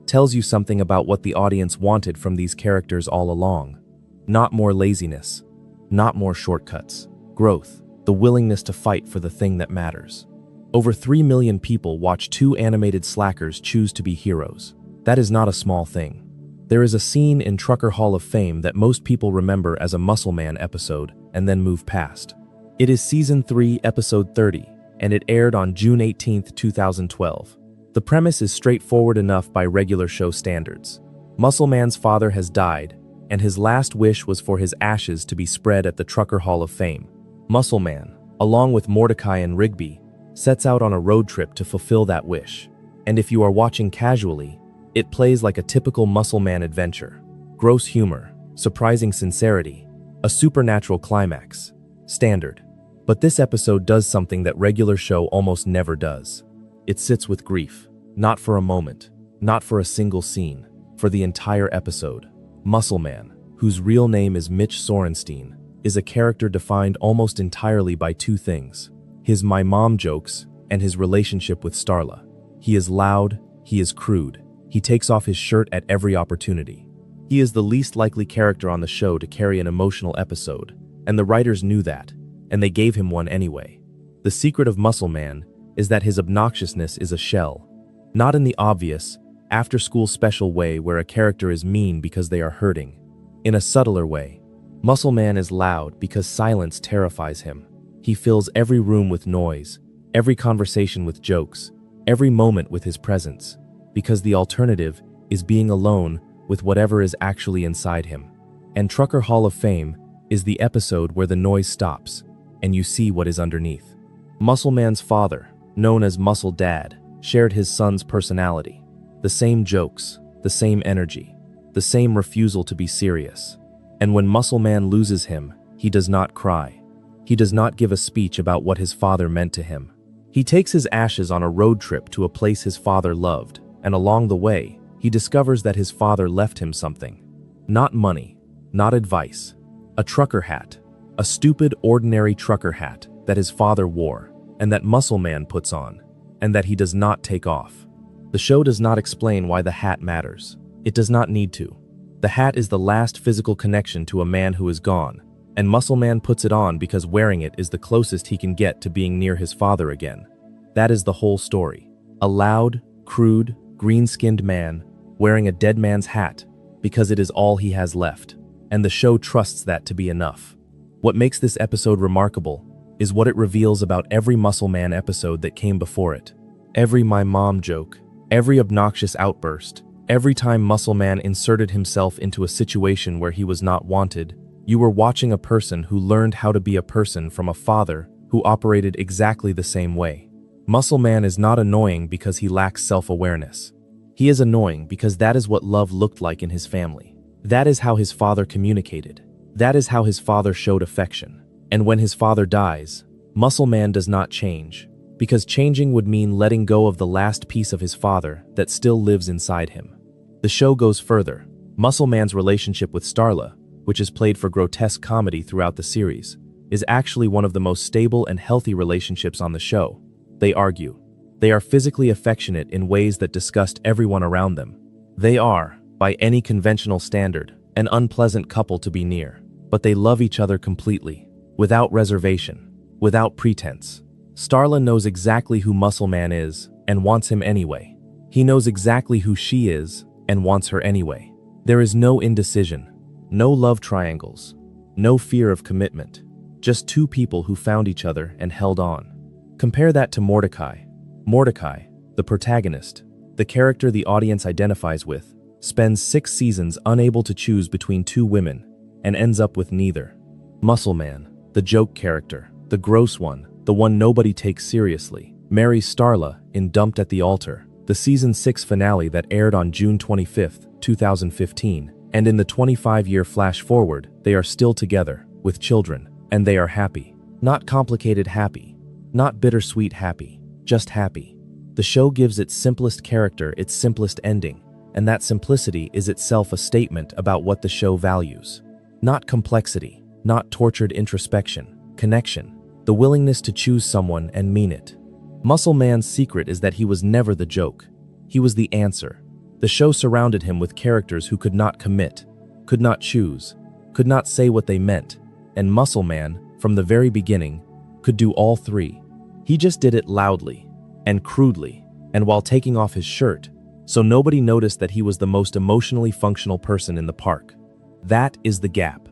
tells you something about what the audience wanted from these characters all along. Not more laziness, not more shortcuts. Growth, the willingness to fight for the thing that matters. Over 3 million people watch 2 animated slackers choose to be heroes. That is not a small thing. There is a scene in Trucker Hall of Fame that most people remember as a Muscle Man episode and then move past. It is Season 3, Episode 30, and it aired on June 18, 2012. The premise is straightforward enough by regular show standards. Muscle Man's father has died, and his last wish was for his ashes to be spread at the Trucker Hall of Fame. Muscle Man, along with Mordecai and Rigby, sets out on a road trip to fulfill that wish. And if you are watching casually, it plays like a typical Muscle Man adventure. Gross humor, surprising sincerity, a supernatural climax. Standard. But this episode does something that regular show almost never does. It sits with grief. Not for a moment, not for a single scene, for the entire episode. Muscle Man, whose real name is Mitch Sorenstein, is a character defined almost entirely by 2 things: his "my mom" jokes and his relationship with Starla. He is loud, he is crude, he takes off his shirt at every opportunity. He is the least likely character on the show to carry an emotional episode, and the writers knew that, and they gave him one anyway. The secret of Muscle Man is that his obnoxiousness is a shell. Not in the obvious, after-school special way where a character is mean because they are hurting. In a subtler way, Muscle Man is loud because silence terrifies him. He fills every room with noise, every conversation with jokes, every moment with his presence, because the alternative is being alone with whatever is actually inside him. And Trucker Hall of Fame is the episode where the noise stops and you see what is underneath. Muscle Man's father, known as Muscle Dad, shared his son's personality. The same jokes, the same energy, the same refusal to be serious. And when Muscle Man loses him, he does not cry. He does not give a speech about what his father meant to him. He takes his ashes on a road trip to a place his father loved, and along the way, he discovers that his father left him something. Not money, not advice. A trucker hat. A stupid, ordinary trucker hat that his father wore, and that Muscle Man puts on, and that he does not take off. The show does not explain why the hat matters. It does not need to. The hat is the last physical connection to a man who is gone, and Muscle Man puts it on because wearing it is the closest he can get to being near his father again. That is the whole story. A loud, crude, green-skinned man wearing a dead man's hat because it is all he has left, and the show trusts that to be enough. What makes this episode remarkable is what it reveals about every Muscle Man episode that came before it. Every "my mom" joke, every obnoxious outburst, every time Muscle Man inserted himself into a situation where he was not wanted, you were watching a person who learned how to be a person from a father who operated exactly the same way. Muscle Man is not annoying because he lacks self-awareness. He is annoying because that is what love looked like in his family. That is how his father communicated. That is how his father showed affection. And when his father dies, Muscle Man does not change, because changing would mean letting go of the last piece of his father that still lives inside him. The show goes further. Muscle Man's relationship with Starla, which is played for grotesque comedy throughout the series, is actually one of the most stable and healthy relationships on the show. They argue. They are physically affectionate in ways that disgust everyone around them. They are, by any conventional standard, an unpleasant couple to be near. But they love each other completely, without reservation, without pretense. Starla knows exactly who Muscle Man is and wants him anyway. He knows exactly who she is and wants her anyway. There is no indecision, no love triangles, no fear of commitment. Just two people who found each other and held on. Compare that to Mordecai. Mordecai, the protagonist, the character the audience identifies with, spends 6 seasons unable to choose between two women and ends up with neither. Muscle Man, the joke character, the gross one, the one nobody takes seriously, marries Starla in Dumped at the Altar, the season 6 finale that aired on June 25, 2015, and in the 25-year flash forward, they are still together, with children, and they are happy. Not complicated happy, not bittersweet happy, just happy. The show gives its simplest character its simplest ending, and that simplicity is itself a statement about what the show values. Not complexity, not tortured introspection, connection, the willingness to choose someone and mean it. Muscle Man's secret is that he was never the joke. He was the answer. The show surrounded him with characters who could not commit, could not choose, could not say what they meant, and Muscle Man, from the very beginning, could do all three. He just did it loudly and crudely and while taking off his shirt, so nobody noticed that he was the most emotionally functional person in the park. That is the gap.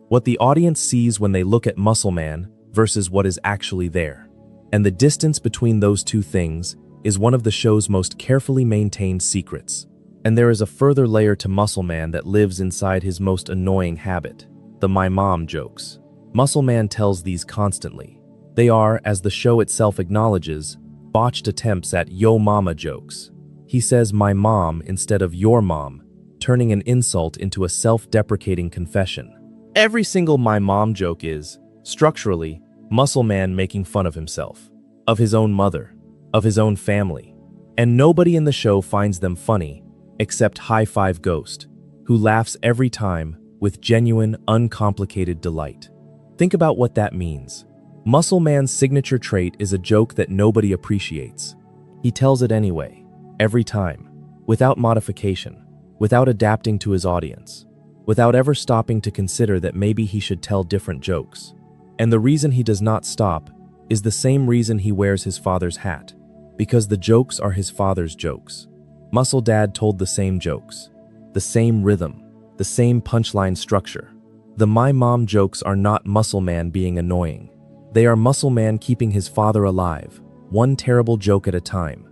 What the audience sees when they look at Muscle Man versus what is actually there. And the distance between those two things is one of the show's most carefully maintained secrets. And there is a further layer to Muscle Man that lives inside his most annoying habit, the "my mom" jokes. Muscle Man tells these constantly. They are, as the show itself acknowledges, botched attempts at "yo mama" jokes. He says "my mom" instead of "your mom," turning an insult into a self-deprecating confession. Every single "my mom" joke is, structurally, Muscle Man making fun of himself, of his own mother, of his own family. And nobody in the show finds them funny, except High Five Ghost, who laughs every time with genuine, uncomplicated delight. Think about what that means. Muscle Man's signature trait is a joke that nobody appreciates. He tells it anyway, every time, without modification, without adapting to his audience, without ever stopping to consider that maybe he should tell different jokes. And the reason he does not stop is the same reason he wears his father's hat, because the jokes are his father's jokes. Muscle Dad told the same jokes, the same rhythm, the same punchline structure. The "my mom" jokes are not Muscle Man being annoying. They are Muscle Man keeping his father alive, one terrible joke at a time.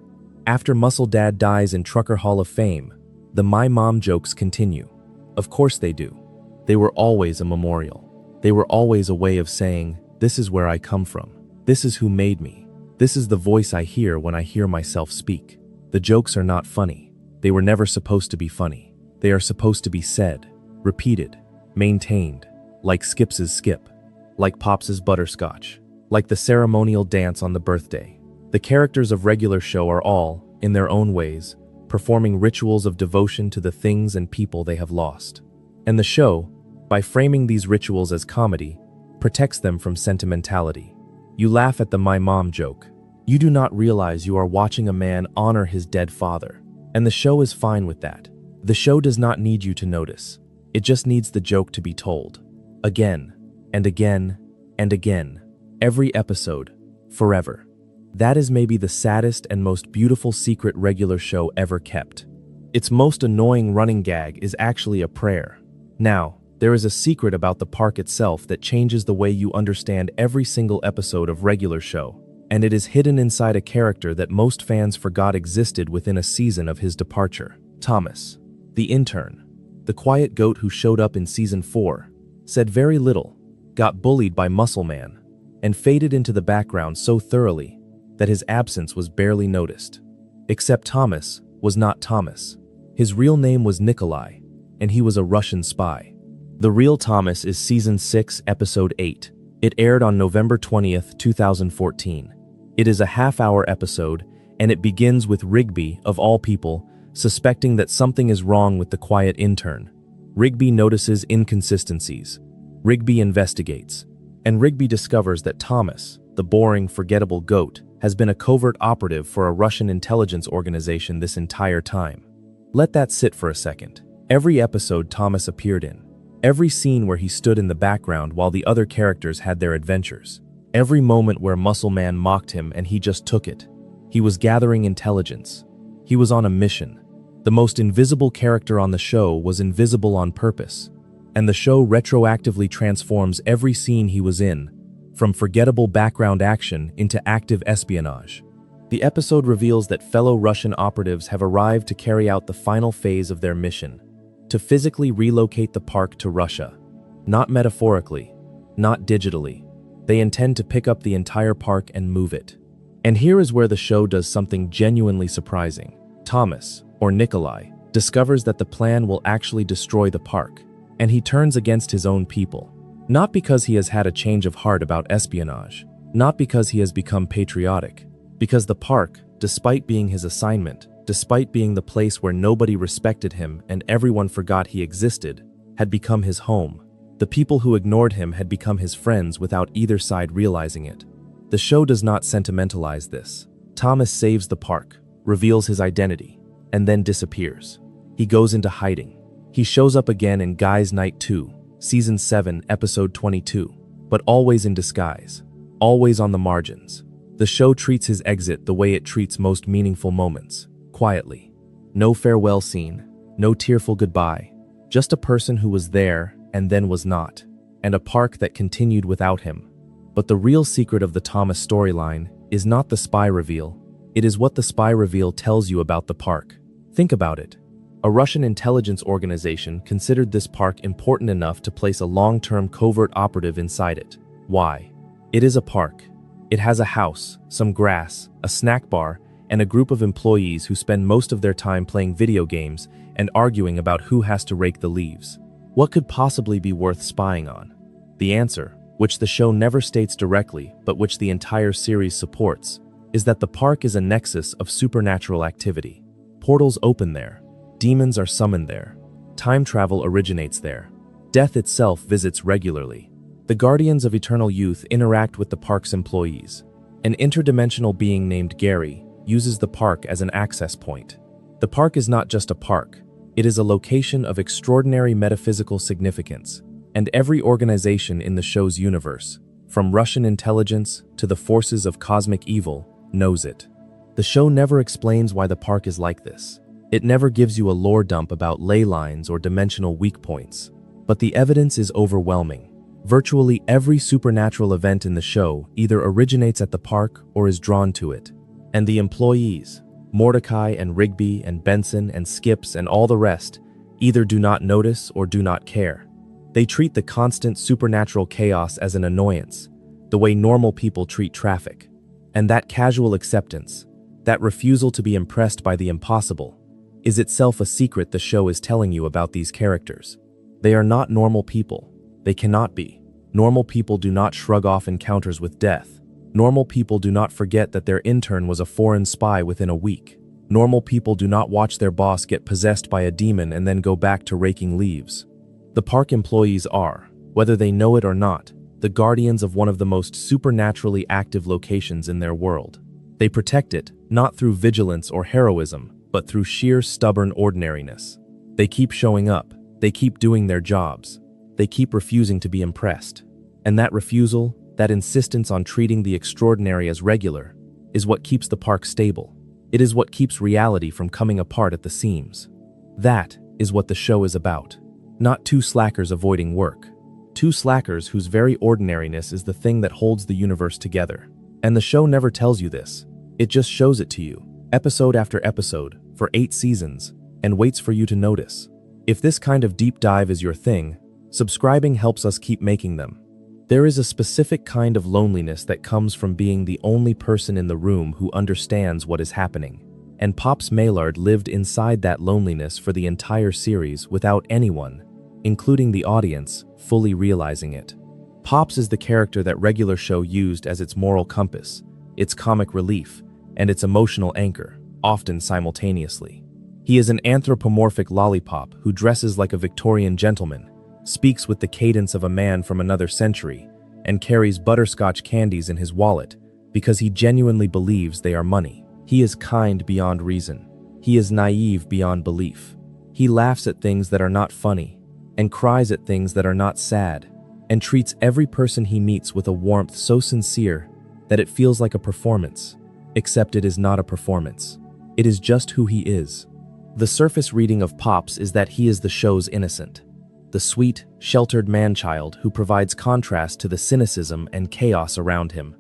After Muscle Dad dies in Trucker Hall of Fame, The my mom jokes continue. Of course they do. They were always a memorial. They were always a way of saying, this is where I come from. This is who made me. This is the voice I hear when I hear myself speak. The jokes are not funny. They were never supposed to be funny. They are supposed to be said, repeated, maintained, like Skip's skip, like Pop's butterscotch, like the ceremonial dance on the birthday. The characters of regular show are all, in their own ways, performing rituals of devotion to the things and people they have lost. And the show, by framing these rituals as comedy, protects them from sentimentality. You laugh at the my mom joke. You do not realize you are watching a man honor his dead father. And the show is fine with that. The show does not need you to notice. It just needs the joke to be told. Again, and again, and again. Every episode, forever. That is maybe the saddest and most beautiful secret regular show ever kept. Its most annoying running gag is actually a prayer. Now, there is a secret about the park itself that changes the way you understand every single episode of regular show, and it is hidden inside a character that most fans forgot existed within a season of his departure. Thomas, the intern, the quiet goat who showed up in season 4, said very little, got bullied by Muscle Man, and faded into the background so thoroughly that his absence was barely noticed. Except Thomas was not Thomas. His real name was Nikolai, and he was a Russian spy. The Real Thomas is season 6, episode 8. It aired on November 20th, 2014. It is a half-hour episode, and it begins with Rigby, of all people, suspecting that something is wrong with the quiet intern. Rigby notices inconsistencies. Rigby investigates, and Rigby discovers that Thomas, the boring, forgettable goat, has been a covert operative for a Russian intelligence organization this entire time. Let that sit for a second. Every episode Thomas appeared in, every scene where he stood in the background while the other characters had their adventures, every moment where Muscle Man mocked him and he just took it. He was gathering intelligence. He was on a mission. The most invisible character on the show was invisible on purpose, and the show retroactively transforms every scene he was in, from forgettable background action into active espionage. The episode reveals that fellow Russian operatives have arrived to carry out the final phase of their mission, to physically relocate the park to Russia. Not metaphorically, not digitally. They intend to pick up the entire park and move it. And here is where the show does something genuinely surprising. Thomas, or Nikolai, discovers that the plan will actually destroy the park, and he turns against his own people. Not because he has had a change of heart about espionage, not because he has become patriotic, because the park, despite being his assignment, despite being the place where nobody respected him and everyone forgot he existed, had become his home. The people who ignored him had become his friends without either side realizing it. The show does not sentimentalize this. Thomas saves the park, reveals his identity, and then disappears. He goes into hiding. He shows up again in Guys Night 2, Season 7, Episode 22, but always in disguise, always on the margins. The show treats his exit the way it treats most meaningful moments, quietly. No farewell scene, no tearful goodbye, just a person who was there and then was not, and a park that continued without him. But the real secret of the Thomas storyline is not the spy reveal, it is what the spy reveal tells you about the park. Think about it. A Russian intelligence organization considered this park important enough to place a long-term covert operative inside it. Why? It is a park. It has a house, some grass, a snack bar, and a group of employees who spend most of their time playing video games and arguing about who has to rake the leaves. What could possibly be worth spying on? The answer, which the show never states directly but which the entire series supports, is that the park is a nexus of supernatural activity. Portals open there. Demons are summoned there. Time travel originates there. Death itself visits regularly. The Guardians of Eternal Youth interact with the park's employees. An interdimensional being named Gary uses the park as an access point. The park is not just a park. It is a location of extraordinary metaphysical significance, and every organization in the show's universe, from Russian intelligence to the forces of cosmic evil, knows it. The show never explains why the park is like this. It never gives you a lore dump about ley lines or dimensional weak points, but the evidence is overwhelming. Virtually every supernatural event in the show either originates at the park or is drawn to it. And the employees, Mordecai and Rigby and Benson and Skips and all the rest either do not notice or do not care. They treat the constant supernatural chaos as an annoyance, the way normal people treat traffic. And that casual acceptance, that refusal to be impressed by the impossible, is itself a secret the show is telling you about these characters. They are not normal people. They cannot be. Normal people do not shrug off encounters with death. Normal people do not forget that their intern was a foreign spy within a week. Normal people do not watch their boss get possessed by a demon and then go back to raking leaves. The park employees are, whether they know it or not, the guardians of one of the most supernaturally active locations in their world. They protect it, not through vigilance or heroism, but through sheer stubborn ordinariness. They keep showing up. They keep doing their jobs. They keep refusing to be impressed. And that refusal, that insistence on treating the extraordinary as regular, is what keeps the park stable. It is what keeps reality from coming apart at the seams. That is what the show is about. Not two slackers avoiding work. Two slackers whose very ordinariness is the thing that holds the universe together. And the show never tells you this. It just shows it to you, episode after episode, for 8 seasons, and waits for you to notice. If this kind of deep dive is your thing, subscribing helps us keep making them. There is a specific kind of loneliness that comes from being the only person in the room who understands what is happening. And Pops Maillard lived inside that loneliness for the entire series without anyone, including the audience, fully realizing it. Pops is the character that regular show used as its moral compass, its comic relief, and its emotional anchor, often simultaneously. He is an anthropomorphic lollipop who dresses like a Victorian gentleman, speaks with the cadence of a man from another century, and carries butterscotch candies in his wallet because he genuinely believes they are money. He is kind beyond reason. He is naive beyond belief. He laughs at things that are not funny, and cries at things that are not sad, and treats every person he meets with a warmth so sincere that it feels like a performance, except it is not a performance. It is just who he is. The surface reading of Pops is that he is the show's innocent, the sweet, sheltered man-child who provides contrast to the cynicism and chaos around him.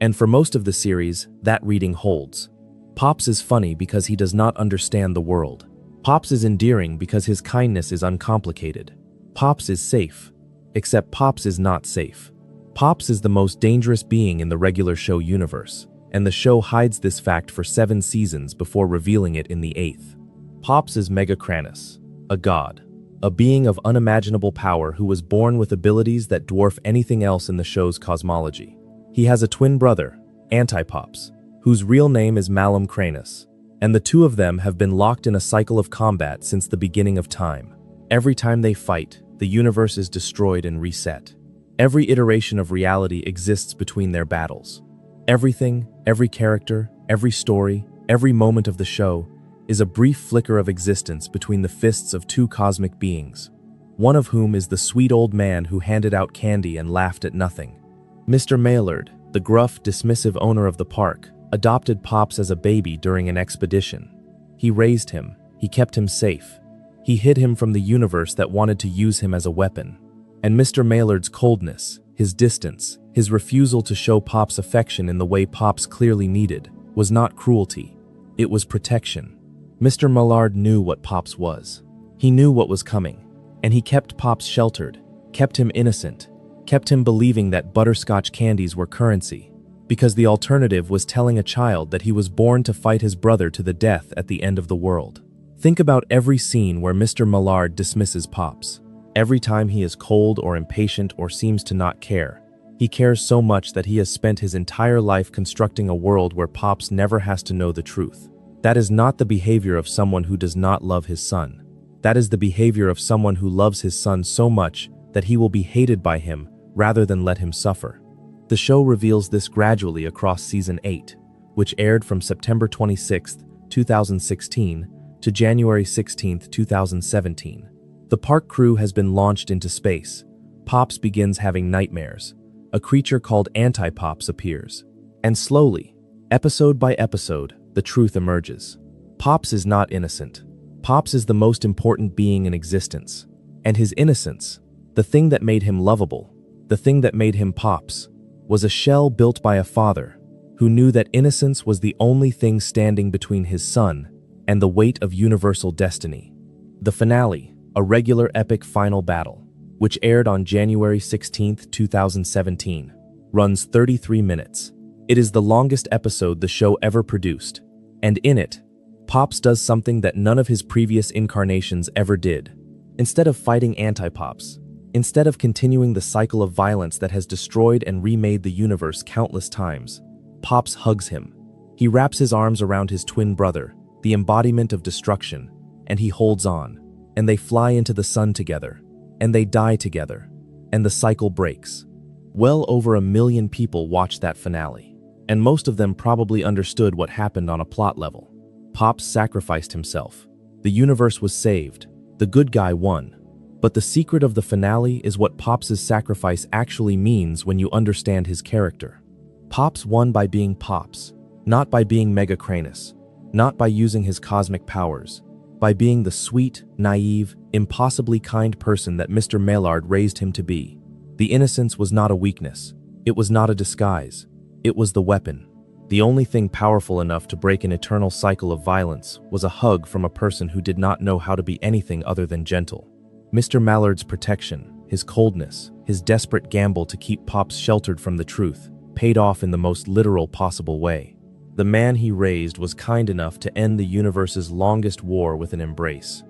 And for most of the series, that reading holds. Pops is funny because he does not understand the world. Pops is endearing because his kindness is uncomplicated. Pops is safe, except Pops is not safe. Pops is the most dangerous being in the regular show universe, and the show hides this fact for 7 seasons before revealing it in the 8th. Pops is Megacranus, a god, a being of unimaginable power who was born with abilities that dwarf anything else in the show's cosmology. He has a twin brother, Anti-Pops, whose real name is Malum Cranus, and the two of them have been locked in a cycle of combat since the beginning of time. Every time they fight, the universe is destroyed and reset. Every iteration of reality exists between their battles. Everything, every character, every story, every moment of the show is a brief flicker of existence between the fists of two cosmic beings, one of whom is the sweet old man who handed out candy and laughed at nothing. Mr. Maillard, the gruff, dismissive owner of the park, adopted Pops as a baby during an expedition. He raised him, he kept him safe, he hid him from the universe that wanted to use him as a weapon. And Mr. Maillard's coldness, his distance, his refusal to show Pops affection in the way Pops clearly needed, was not cruelty, it was protection. Mr. Maillard knew what Pops was. He knew what was coming, and he kept Pops sheltered, kept him innocent, kept him believing that butterscotch candies were currency, because the alternative was telling a child that he was born to fight his brother to the death at the end of the world. Think about every scene where Mr. Maillard dismisses Pops. Every time he is cold or impatient or seems to not care, he cares so much that he has spent his entire life constructing a world where Pops never has to know the truth. That is not the behavior of someone who does not love his son. That is the behavior of someone who loves his son so much that he will be hated by him rather than let him suffer. The show reveals this gradually across season 8, which aired from September 26, 2016 to January 16, 2017. The park crew has been launched into space. Pops begins having nightmares. A creature called Anti-Pops appears. And slowly, episode by episode, the truth emerges. Pops is not innocent. Pops is the most important being in existence. And his innocence, the thing that made him lovable, the thing that made him Pops, was a shell built by a father who knew that innocence was the only thing standing between his son and the weight of universal destiny. The finale, a regular epic final battle, which aired on January 16, 2017, runs 33 minutes. It is the longest episode the show ever produced, and in it, Pops does something that none of his previous incarnations ever did. Instead of fighting anti-Pops, instead of continuing the cycle of violence that has destroyed and remade the universe countless times, Pops hugs him. He wraps his arms around his twin brother, the embodiment of destruction, and he holds on, and they fly into the sun together, and they die together, and the cycle breaks. Well over 1 million people watched that finale, and most of them probably understood what happened on a plot level. Pops sacrificed himself. The universe was saved. The good guy won. But the secret of the finale is what Pops' sacrifice actually means when you understand his character. Pops won by being Pops, not by being Mega Cranus, not by using his cosmic powers, by being the sweet, naive, impossibly kind person that Mr. Maillard raised him to be. The innocence was not a weakness. It was not a disguise. It was the weapon. The only thing powerful enough to break an eternal cycle of violence was a hug from a person who did not know how to be anything other than gentle. Mr. Mallard's protection, his coldness, his desperate gamble to keep Pops sheltered from the truth, paid off in the most literal possible way. The man he raised was kind enough to end the universe's longest war with an embrace.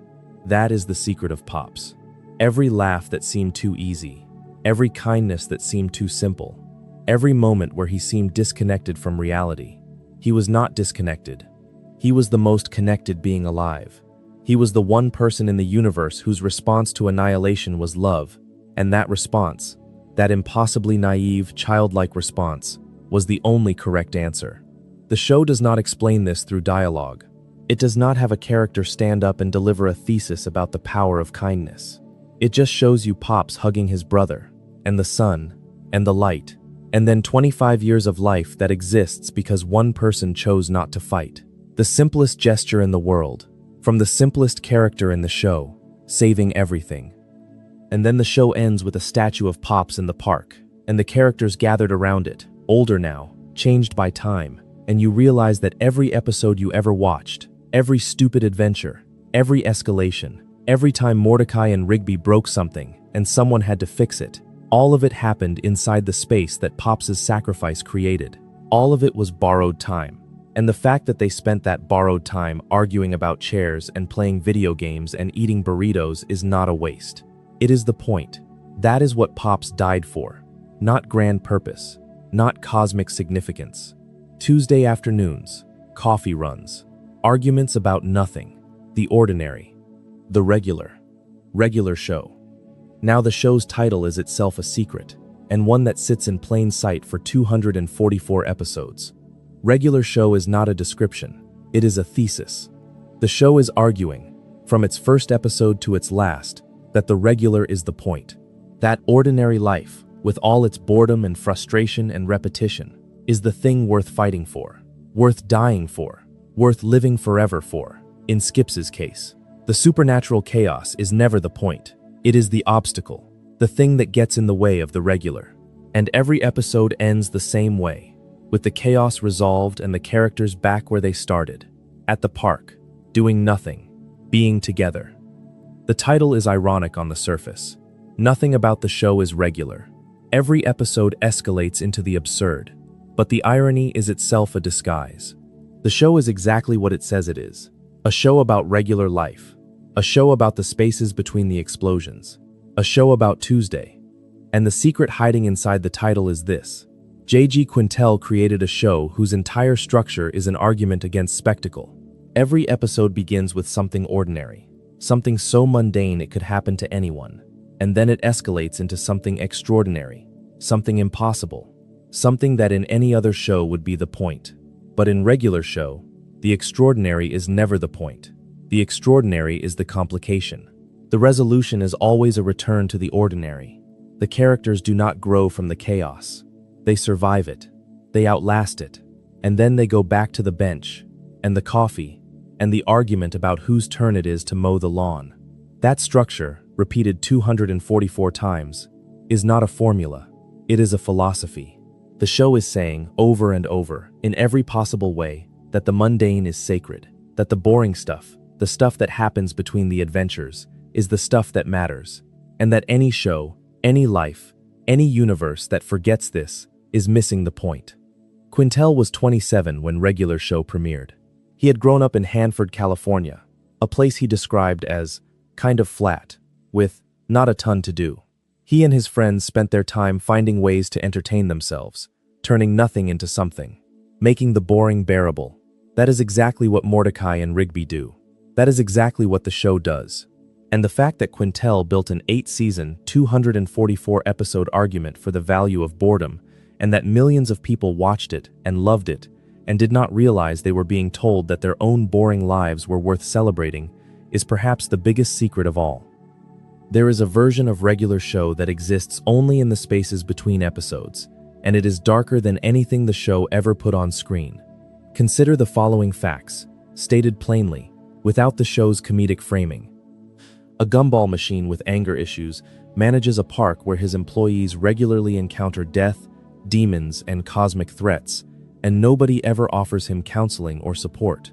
That is the secret of Pops. Every laugh that seemed too easy, every kindness that seemed too simple, every moment where he seemed disconnected from reality. He was not disconnected. He was the most connected being alive. He was the one person in the universe whose response to annihilation was love, and that response, that impossibly naive, childlike response, was the only correct answer. The show does not explain this through dialogue. It does not have a character stand up and deliver a thesis about the power of kindness. It just shows you Pops hugging his brother, and the sun, and the light, and then 25 years of life that exists because one person chose not to fight. The simplest gesture in the world, from the simplest character in the show, saving everything. And then the show ends with a statue of Pops in the park, and the characters gathered around it, older now, changed by time, and you realize that every episode you ever watched, every stupid adventure, every escalation, every time Mordecai and Rigby broke something and someone had to fix it, all of it happened inside the space that Pops' sacrifice created. All of it was borrowed time. And the fact that they spent that borrowed time arguing about chairs and playing video games and eating burritos is not a waste. It is the point. That is what Pops died for. Not grand purpose, not cosmic significance. Tuesday afternoons, coffee runs, arguments about nothing, the ordinary, the regular show. Now the show's title is itself a secret, and one that sits in plain sight for 244 episodes. Regular show is not a description, it is a thesis. The show is arguing, from its first episode to its last, that the regular is the point. That ordinary life, with all its boredom and frustration and repetition, is the thing worth fighting for, worth dying for, worth living forever for. In Skip's case, the supernatural chaos is never the point. It is the obstacle, the thing that gets in the way of the regular. And every episode ends the same way, with the chaos resolved and the characters back where they started, at the park, doing nothing, being together. The title is ironic on the surface. Nothing about the show is regular. Every episode escalates into the absurd, but the irony is itself a disguise. The show is exactly what it says it is, a show about regular life. A show about the spaces between the explosions. A show about Tuesday. And the secret hiding inside the title is this. J.G. Quintel created a show whose entire structure is an argument against spectacle. Every episode begins with something ordinary, something so mundane it could happen to anyone, and then it escalates into something extraordinary, something impossible, something that in any other show would be the point. But in regular show, the extraordinary is never the point. The extraordinary is the complication. The resolution is always a return to the ordinary. The characters do not grow from the chaos. They survive it. They outlast it. And then they go back to the bench, and the coffee, and the argument about whose turn it is to mow the lawn. That structure, repeated 244 times, is not a formula. It is a philosophy. The show is saying, over and over, in every possible way, that the mundane is sacred, that the boring stuff, the stuff that happens between the adventures, is the stuff that matters, and that any show, any life, any universe that forgets this is missing the point. Quintel was 27 when Regular Show premiered. He had grown up in Hanford, California, a place he described as kind of flat, with not a ton to do. He and his friends spent their time finding ways to entertain themselves, turning nothing into something, making the boring bearable. That is exactly what Mordecai and Rigby do. That is exactly what the show does. And the fact that Quintel built an 8-season, 244-episode argument for the value of boredom, and that millions of people watched it and loved it, and did not realize they were being told that their own boring lives were worth celebrating, is perhaps the biggest secret of all. There is a version of Regular Show that exists only in the spaces between episodes, and it is darker than anything the show ever put on screen. Consider the following facts, stated plainly, without the show's comedic framing. A gumball machine with anger issues manages a park where his employees regularly encounter death, demons, and cosmic threats, and nobody ever offers him counseling or support.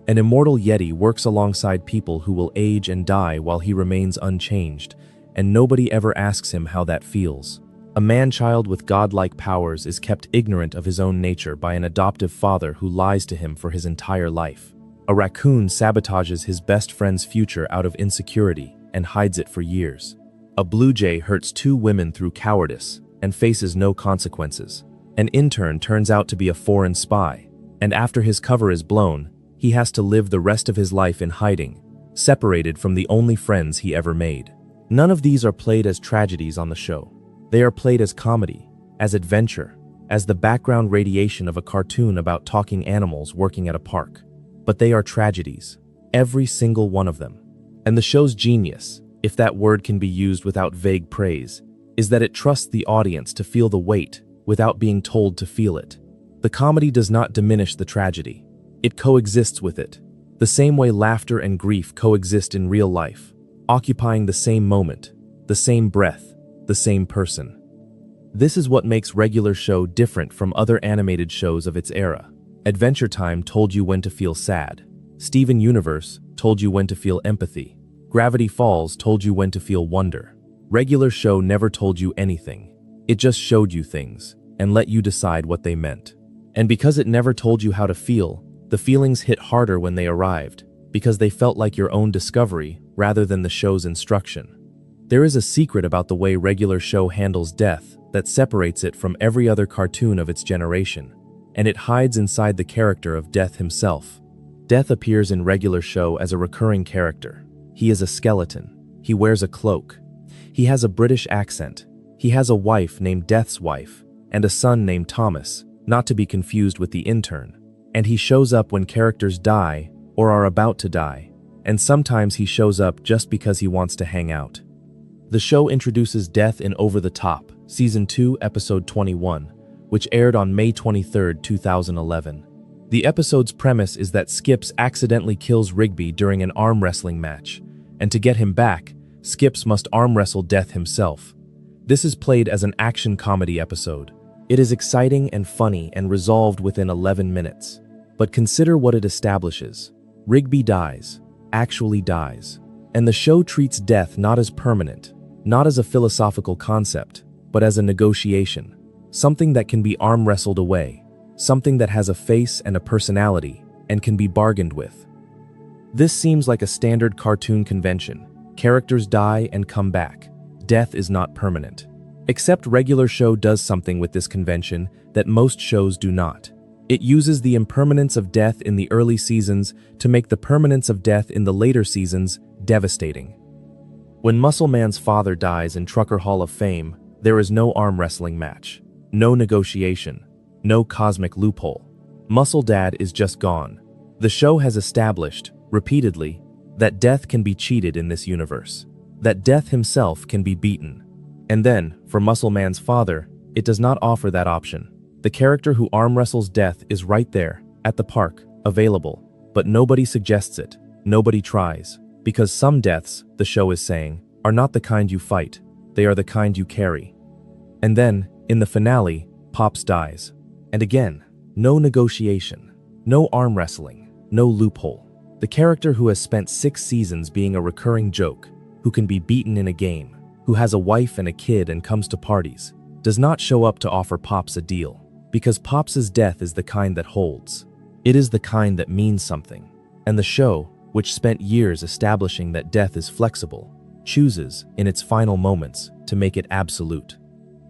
An immortal Yeti works alongside people who will age and die while he remains unchanged, and nobody ever asks him how that feels. A man-child with godlike powers is kept ignorant of his own nature by an adoptive father who lies to him for his entire life. A raccoon sabotages his best friend's future out of insecurity and hides it for years. A blue jay hurts 2 women through cowardice and faces no consequences. An intern turns out to be a foreign spy, and after his cover is blown, he has to live the rest of his life in hiding, separated from the only friends he ever made. None of these are played as tragedies on the show. They are played as comedy, as adventure, as the background radiation of a cartoon about talking animals working at a park. But they are tragedies, every single one of them. And the show's genius, if that word can be used without vague praise, is that it trusts the audience to feel the weight without being told to feel it. The comedy does not diminish the tragedy. It coexists with it, the same way laughter and grief coexist in real life, occupying the same moment, the same breath, the same person. This is what makes Regular Show different from other animated shows of its era. Adventure Time told you when to feel sad. Steven Universe told you when to feel empathy. Gravity Falls told you when to feel wonder. Regular Show never told you anything. It just showed you things and let you decide what they meant. And because it never told you how to feel, the feelings hit harder when they arrived, because they felt like your own discovery rather than the show's instruction. There is a secret about the way Regular Show handles death that separates it from every other cartoon of its generation, and it hides inside the character of Death himself. Death appears in Regular Show as a recurring character. He is a skeleton. He wears a cloak. He has a British accent. He has a wife named Death's wife, and a son named Thomas, not to be confused with the intern. And he shows up when characters die or are about to die, and sometimes he shows up just because he wants to hang out. The show introduces Death in Over the Top, Season 2, Episode 21, which aired on May 23, 2011. The episode's premise is that Skips accidentally kills Rigby during an arm wrestling match, and to get him back, Skips must arm wrestle Death himself. This is played as an action comedy episode. It is exciting and funny and resolved within 11 minutes. But consider what it establishes. Rigby dies, actually dies. And the show treats death not as permanent, not as a philosophical concept, but as a negotiation. Something that can be arm wrestled away. Something that has a face and a personality and can be bargained with. This seems like a standard cartoon convention. Characters die and come back. Death is not permanent. Except Regular Show does something with this convention that most shows do not. It uses the impermanence of death in the early seasons to make the permanence of death in the later seasons devastating. When Muscle Man's father dies in Trucker Hall of Fame, there is no arm wrestling match, no negotiation, no cosmic loophole. Muscle Dad is just gone. The show has established, repeatedly, that death can be cheated in this universe, that death himself can be beaten. And then, for Muscle Man's father, it does not offer that option. The character who arm wrestles death is right there, at the park, available, but nobody suggests it, nobody tries, because some deaths, the show is saying, are not the kind you fight, they are the kind you carry. And then, in the finale, Pops dies. And again, no negotiation, no arm wrestling, no loophole. The character who has spent 6 seasons being a recurring joke, who can be beaten in a game, who has a wife and a kid and comes to parties, does not show up to offer Pops a deal, because Pops's death is the kind that holds. It is the kind that means something. And the show, which spent years establishing that death is flexible, chooses, in its final moments, to make it absolute.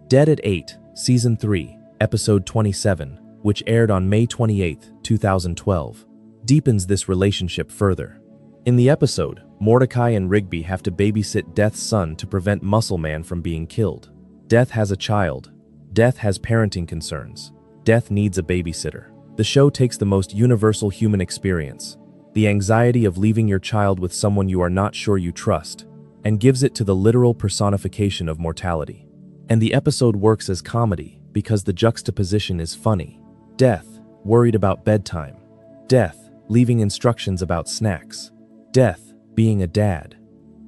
Dead at 8, Season 3, Episode 27, which aired on May 28, 2012, deepens this relationship further. In the episode, Mordecai and Rigby have to babysit Death's son to prevent Muscle Man from being killed. Death has a child. Death has parenting concerns. Death needs a babysitter. The show takes the most universal human experience, the anxiety of leaving your child with someone you are not sure you trust, and gives it to the literal personification of mortality. And the episode works as comedy because the juxtaposition is funny. Death, worried about bedtime. Death, leaving instructions about snacks. Death, being a dad.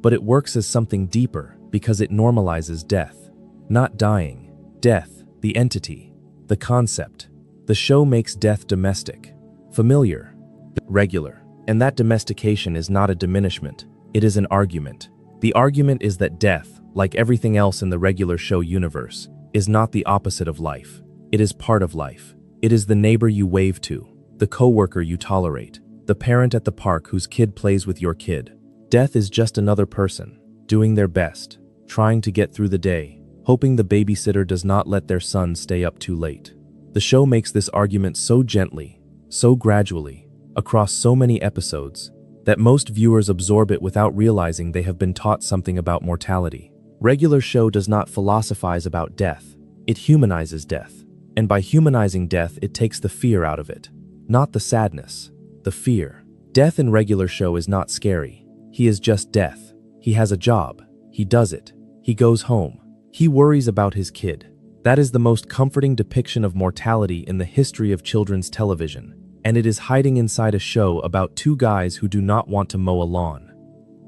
But it works as something deeper because it normalizes death. Not dying. Death, the entity, the concept. The show makes death domestic, familiar, regular. And that domestication is not a diminishment, it is an argument. The argument is that death, like everything else in the regular show universe, is not the opposite of life. It is part of life. It is the neighbor you wave to, the coworker you tolerate, the parent at the park whose kid plays with your kid. Death is just another person, doing their best, trying to get through the day, hoping the babysitter does not let their son stay up too late. The show makes this argument so gently, so gradually, across so many episodes, that most viewers absorb it without realizing they have been taught something about mortality. Regular show does not philosophize about death, it humanizes death. And by humanizing death, it takes the fear out of it. Not the sadness, the fear. Death in regular show is not scary. He is just death. He has a job. He does it. He goes home. He worries about his kid. That is the most comforting depiction of mortality in the history of children's television. And it is hiding inside a show about 2 guys who do not want to mow a lawn.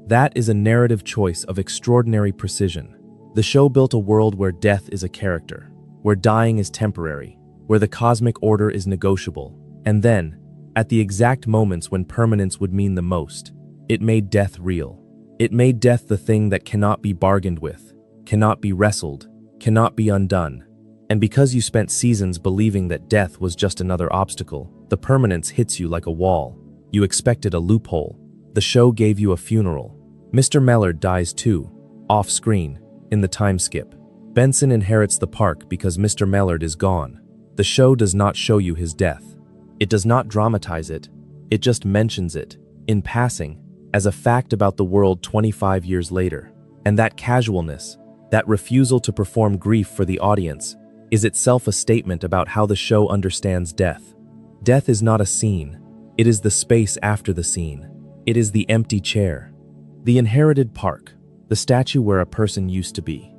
That is a narrative choice of extraordinary precision. The show built a world where death is a character, where dying is temporary, where the cosmic order is negotiable, and then, at the exact moments when permanence would mean the most, it made death real. It made death the thing that cannot be bargained with, cannot be wrestled, cannot be undone. And because you spent seasons believing that death was just another obstacle, the permanence hits you like a wall. You expected a loophole. The show gave you a funeral. Mr. Mellard dies too, off-screen, in the time skip. Benson inherits the park because Mr. Mellard is gone. The show does not show you his death. It does not dramatize it. It just mentions it, in passing, as a fact about the world 25 years later. And that casualness, that refusal to perform grief for the audience, is itself a statement about how the show understands death. Death is not a scene. It is the space after the scene. It is the empty chair. The inherited park, the statue where a person used to be.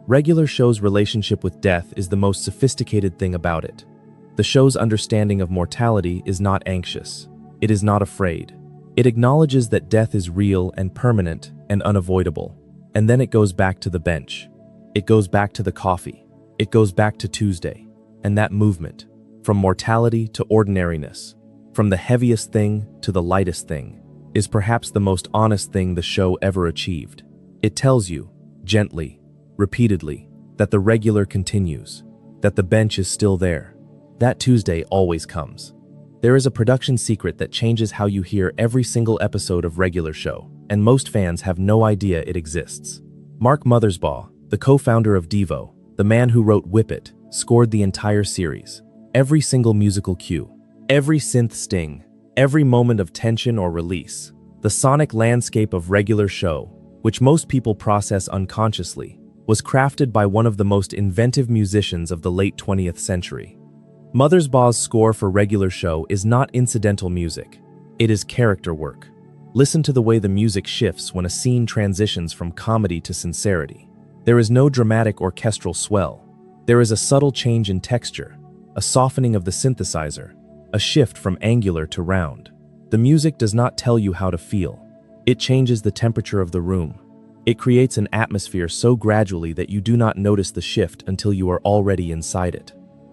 Regular show's relationship with death is the most sophisticated thing about it. The show's understanding of mortality is not anxious. It is not afraid. It acknowledges that death is real and permanent and unavoidable. And then it goes back to the bench. It goes back to the coffee. It goes back to Tuesday. And that movement, from mortality to ordinariness, from the heaviest thing to the lightest thing, is perhaps the most honest thing the show ever achieved. It tells you, gently, repeatedly, that the regular continues, that the bench is still there. That Tuesday always comes. There is a production secret that changes how you hear every single episode of regular show, and most fans have no idea it exists. Mark Mothersbaugh, the co-founder of Devo, the man who wrote Whip It, scored the entire series. Every single musical cue, every synth sting, every moment of tension or release. The sonic landscape of regular show, which most people process unconsciously, was crafted by one of the most inventive musicians of the late 20th century. Mothersbaugh's score for regular show is not incidental music. It is character work. Listen to the way the music shifts when a scene transitions from comedy to sincerity. There is no dramatic orchestral swell. There is a subtle change in texture, a softening of the synthesizer, a shift from angular to round. The music does not tell you how to feel. It changes the temperature of the room. It creates an atmosphere so gradually that you do not notice the shift until you are already inside it.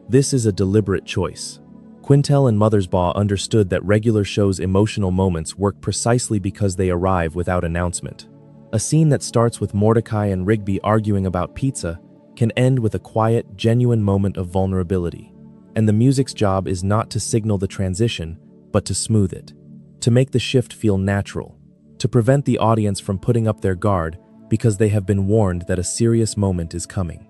This is a deliberate choice. Quintel and Mothersbaugh understood that regular show's emotional moments work precisely because they arrive without announcement. A scene that starts with Mordecai and Rigby arguing about pizza can end with a quiet, genuine moment of vulnerability. And the music's job is not to signal the transition, but to smooth it, to make the shift feel natural, to prevent the audience from putting up their guard because they have been warned that a serious moment is coming.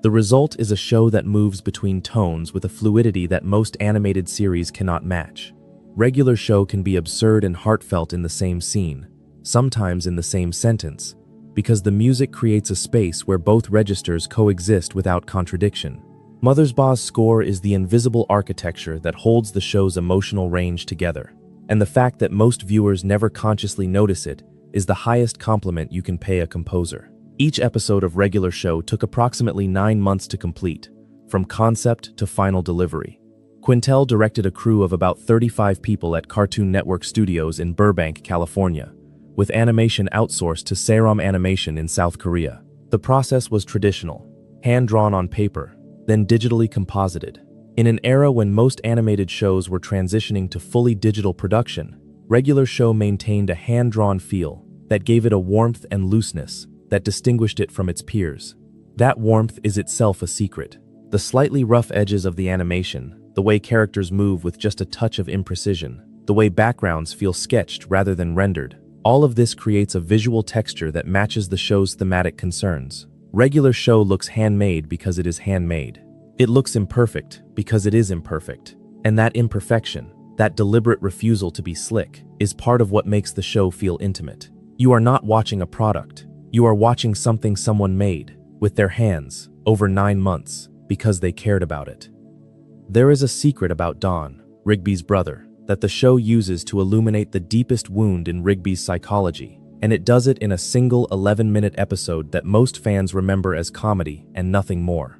The result is a show that moves between tones with a fluidity that most animated series cannot match. Regular show can be absurd and heartfelt in the same scene, sometimes in the same sentence, because the music creates a space where both registers coexist without contradiction. Mothersbaugh's score is the invisible architecture that holds the show's emotional range together, and the fact that most viewers never consciously notice it is the highest compliment you can pay a composer. Each episode of regular show took approximately 9 months to complete, from concept to final delivery. Quintel directed a crew of about 35 people at Cartoon Network Studios in Burbank, California, with animation outsourced to Serom Animation in South Korea. The process was traditional, hand-drawn on paper, then digitally composited. In an era when most animated shows were transitioning to fully digital production, regular show maintained a hand-drawn feel that gave it a warmth and looseness that distinguished it from its peers. That warmth is itself a secret. The slightly rough edges of the animation, the way characters move with just a touch of imprecision, the way backgrounds feel sketched rather than rendered, all of this creates a visual texture that matches the show's thematic concerns. Regular show looks handmade because it is handmade. It looks imperfect because it is imperfect. And that imperfection, that deliberate refusal to be slick, is part of what makes the show feel intimate. You are not watching a product. You are watching something someone made, with their hands, over 9 months, because they cared about it. There is a secret about Don, Rigby's brother, that the show uses to illuminate the deepest wound in Rigby's psychology, and it does it in a single 11-minute episode that most fans remember as comedy and nothing more.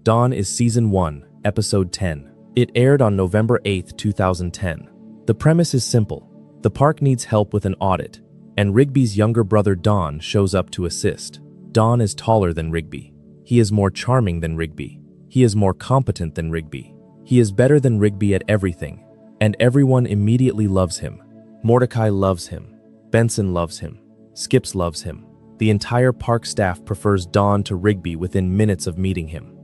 Dawn is Season 1, Episode 10. It aired on November 8, 2010. The premise is simple. The park needs help with an audit, and Rigby's younger brother Don shows up to assist. Don is taller than Rigby. He is more charming than Rigby. He is more competent than Rigby. He is better than Rigby at everything, and everyone immediately loves him. Mordecai loves him. Benson loves him. Skips loves him. The entire park staff prefers Don to Rigby within minutes of meeting him.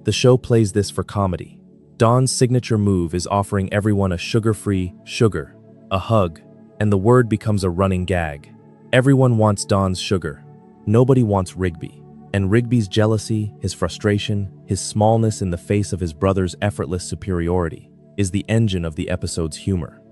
The show plays this for comedy. Don's signature move is offering everyone a sugar-free sugar, a hug, and the word becomes a running gag. Everyone wants Don's sugar. Nobody wants Rigby. And Rigby's jealousy, his frustration, his smallness in the face of his brother's effortless superiority is the engine of the episode's humor.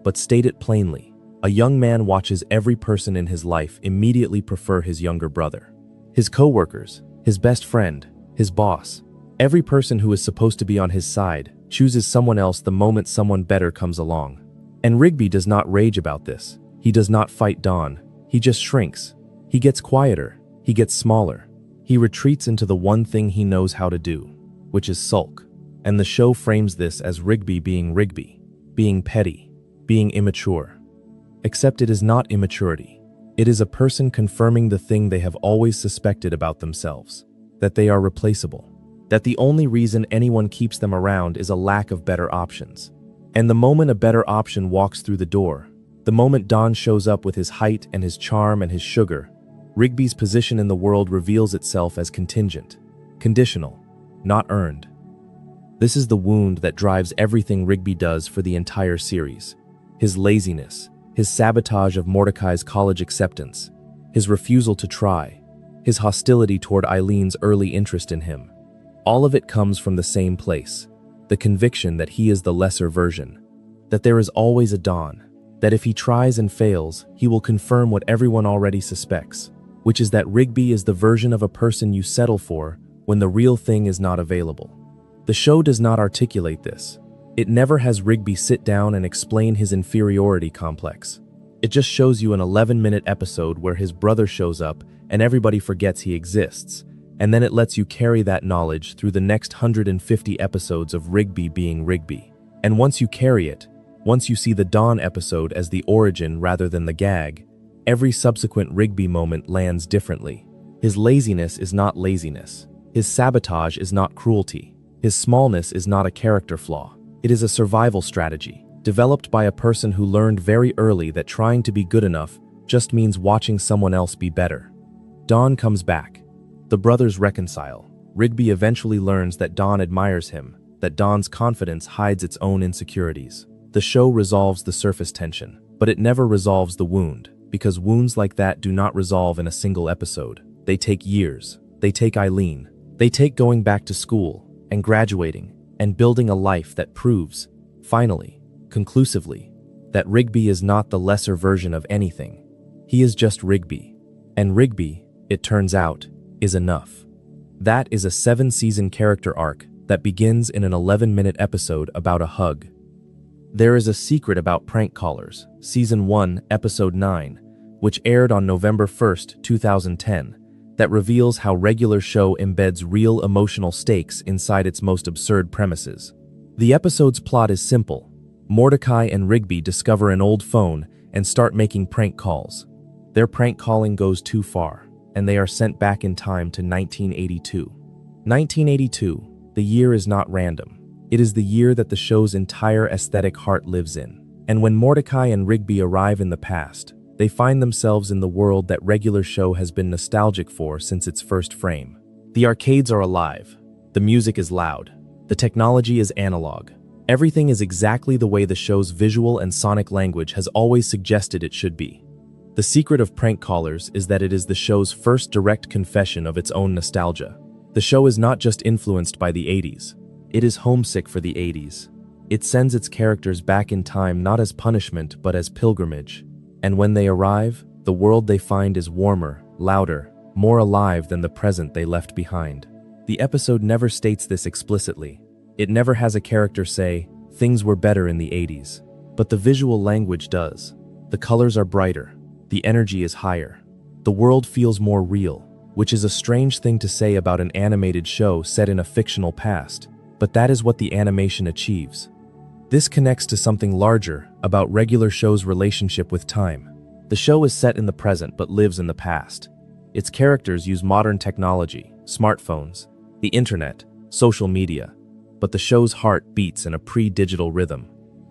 But state it plainly, a young man watches every person in his life immediately prefer his younger brother. His co-workers, his best friend, his boss. Every person who is supposed to be on his side chooses someone else the moment someone better comes along. And Rigby does not rage about this. He does not fight Don. He just shrinks. He gets quieter. He gets smaller. He retreats into the one thing he knows how to do, which is sulk. And the show frames this as Rigby, being petty, being immature. Except it is not immaturity. It is a person confirming the thing they have always suspected about themselves, that they are replaceable, that the only reason anyone keeps them around is a lack of better options. And the moment a better option walks through the door, the moment Don shows up with his height and his charm and his sugar, Rigby's position in the world reveals itself as contingent, conditional, not earned. This is the wound that drives everything Rigby does for the entire series. His laziness, his sabotage of Mordecai's college acceptance, his refusal to try, his hostility toward Eileen's early interest in him. All of it comes from the same place, the conviction that he is the lesser version, that there is always a Don, that if he tries and fails, he will confirm what everyone already suspects, which is that Rigby is the version of a person you settle for when the real thing is not available. The show does not articulate this. It never has Rigby sit down and explain his inferiority complex. It just shows you an 11-minute episode where his brother shows up and everybody forgets he exists, and then it lets you carry that knowledge through the next 150 episodes of Rigby being Rigby. And once you carry it, once you see the Dawn episode as the origin rather than the gag, every subsequent Rigby moment lands differently. His laziness is not laziness. His sabotage is not cruelty. His smallness is not a character flaw. It is a survival strategy, developed by a person who learned very early that trying to be good enough just means watching someone else be better. Don comes back. The brothers reconcile. Rigby eventually learns that Don admires him, that Don's confidence hides its own insecurities. The show resolves the surface tension, but it never resolves the wound, because wounds like that do not resolve in a single episode. They take years. They take Eileen. They take going back to school, and graduating, and building a life that proves, finally, conclusively, that Rigby is not the lesser version of anything. He is just Rigby. And Rigby, it turns out, is enough. That is a 7-season character arc that begins in an 11-minute episode about a hug. There is a secret about prank callers, Season 1, Episode 9, which aired on November 1st, 2010, that reveals how regular show embeds real emotional stakes inside its most absurd premises. The episode's plot is simple. Mordecai and Rigby discover an old phone and start making prank calls. Their prank calling goes too far, and they are sent back in time to 1982. 1982, the year is not random. It is the year that the show's entire aesthetic heart lives in. And when Mordecai and Rigby arrive in the past, they find themselves in the world that regular show has been nostalgic for since its first frame. The arcades are alive. The music is loud. The technology is analog. Everything is exactly the way the show's visual and sonic language has always suggested it should be. The secret of Prank Callers is that it is the show's first direct confession of its own nostalgia. The show is not just influenced by the 80s. It is homesick for the 80s. It sends its characters back in time not as punishment but as pilgrimage. And when they arrive, the world they find is warmer, louder, more alive than the present they left behind. The episode never states this explicitly. It never has a character say, "Things were better in the 80s." But the visual language does. The colors are brighter. The energy is higher. The world feels more real, which is a strange thing to say about an animated show set in a fictional past, but that is what the animation achieves. This connects to something larger about regular show's relationship with time. The show is set in the present but lives in the past. Its characters use modern technology, smartphones, the internet, social media, but the show's heart beats in a pre-digital rhythm.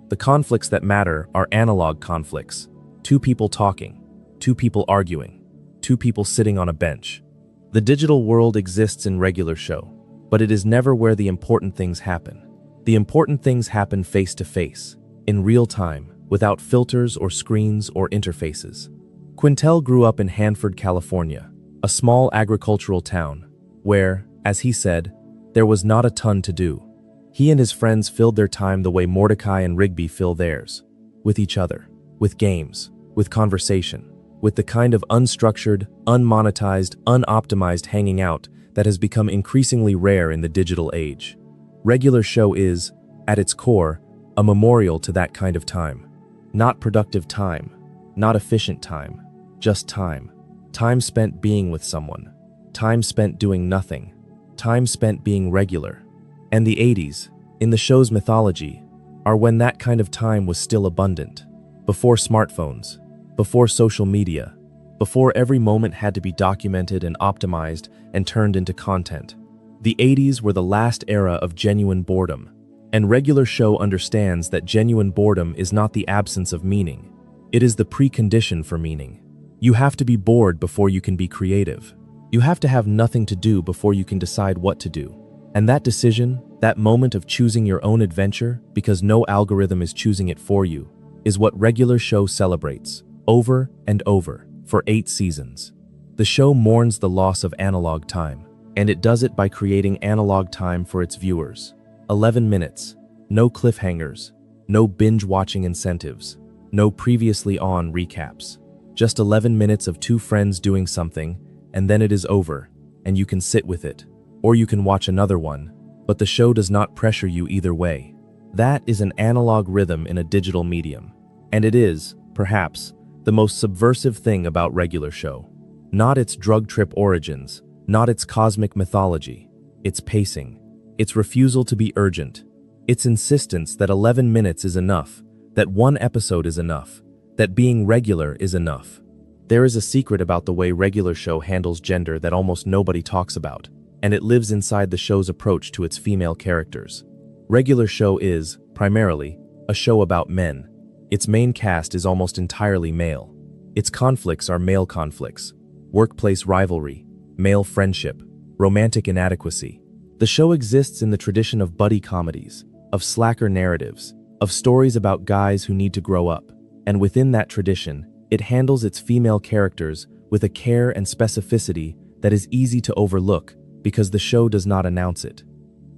The conflicts that matter are analog conflicts. Two people talking, two people arguing, two people sitting on a bench. The digital world exists in regular show, but it is never where the important things happen. The important things happen face to face, in real time, without filters or screens or interfaces. Quintel grew up in Hanford, California, a small agricultural town, where, as he said, there was not a ton to do. He and his friends filled their time the way Mordecai and Rigby fill theirs, with each other, with games, with conversation, with the kind of unstructured, unmonetized, unoptimized hanging out that has become increasingly rare in the digital age. Regular show is, at its core, a memorial to that kind of time. Not productive time, not efficient time, just time. Time spent being with someone. Time spent doing nothing. Time spent being regular. And the 80s, in the show's mythology, are when that kind of time was still abundant. Before smartphones, before social media, before every moment had to be documented and optimized and turned into content. The 80s were the last era of genuine boredom, and regular show understands that genuine boredom is not the absence of meaning. It is the precondition for meaning. You have to be bored before you can be creative. You have to have nothing to do before you can decide what to do. And that decision, that moment of choosing your own adventure because no algorithm is choosing it for you, is what regular show celebrates, over and over, for 8 seasons. The show mourns the loss of analog time, and it does it by creating analog time for its viewers. 11 minutes, no cliffhangers, no binge-watching incentives, no previously on recaps. Just 11 minutes of two friends doing something, and then it is over, and you can sit with it. Or you can watch another one, but the show does not pressure you either way. That is an analog rhythm in a digital medium. And it is, perhaps, the most subversive thing about regular show. Not its drug trip origins, not its cosmic mythology, its pacing, its refusal to be urgent, its insistence that 11 minutes is enough, that one episode is enough, that being regular is enough. There is a secret about the way regular show handles gender that almost nobody talks about. and it lives inside the show's approach to its female characters. Regular Show is, primarily, a show about men. Its main cast is almost entirely male. Its conflicts are male conflicts, workplace rivalry, male friendship, romantic inadequacy. The show exists in the tradition of buddy comedies, of slacker narratives, of stories about guys who need to grow up, and within that tradition, it handles its female characters with a care and specificity that is easy to overlook because the show does not announce it.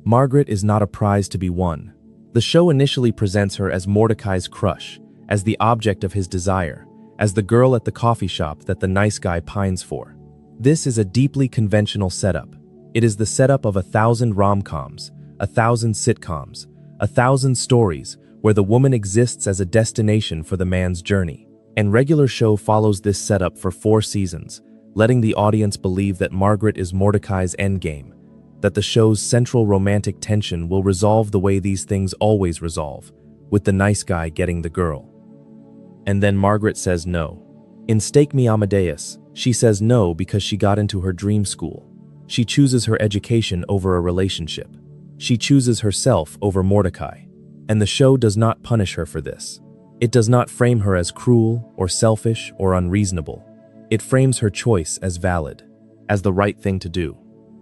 Margaret is not a prize to be won. The show initially presents her as Mordecai's crush, as the object of his desire, as the girl at the coffee shop that the nice guy pines for. This is a deeply conventional setup. It is the setup of 1,000 rom-coms, 1,000 sitcoms, 1,000 stories where the woman exists as a destination for the man's journey. And Regular Show follows this setup for 4 seasons, letting the audience believe that Margaret is Mordecai's endgame, that the show's central romantic tension will resolve the way these things always resolve, with the nice guy getting the girl. And then Margaret says no. In Stake Me Amadeus, she says no because she got into her dream school. She chooses her education over a relationship. She chooses herself over Mordecai. And the show does not punish her for this. It does not frame her as cruel or selfish or unreasonable. It frames her choice as valid, as the right thing to do,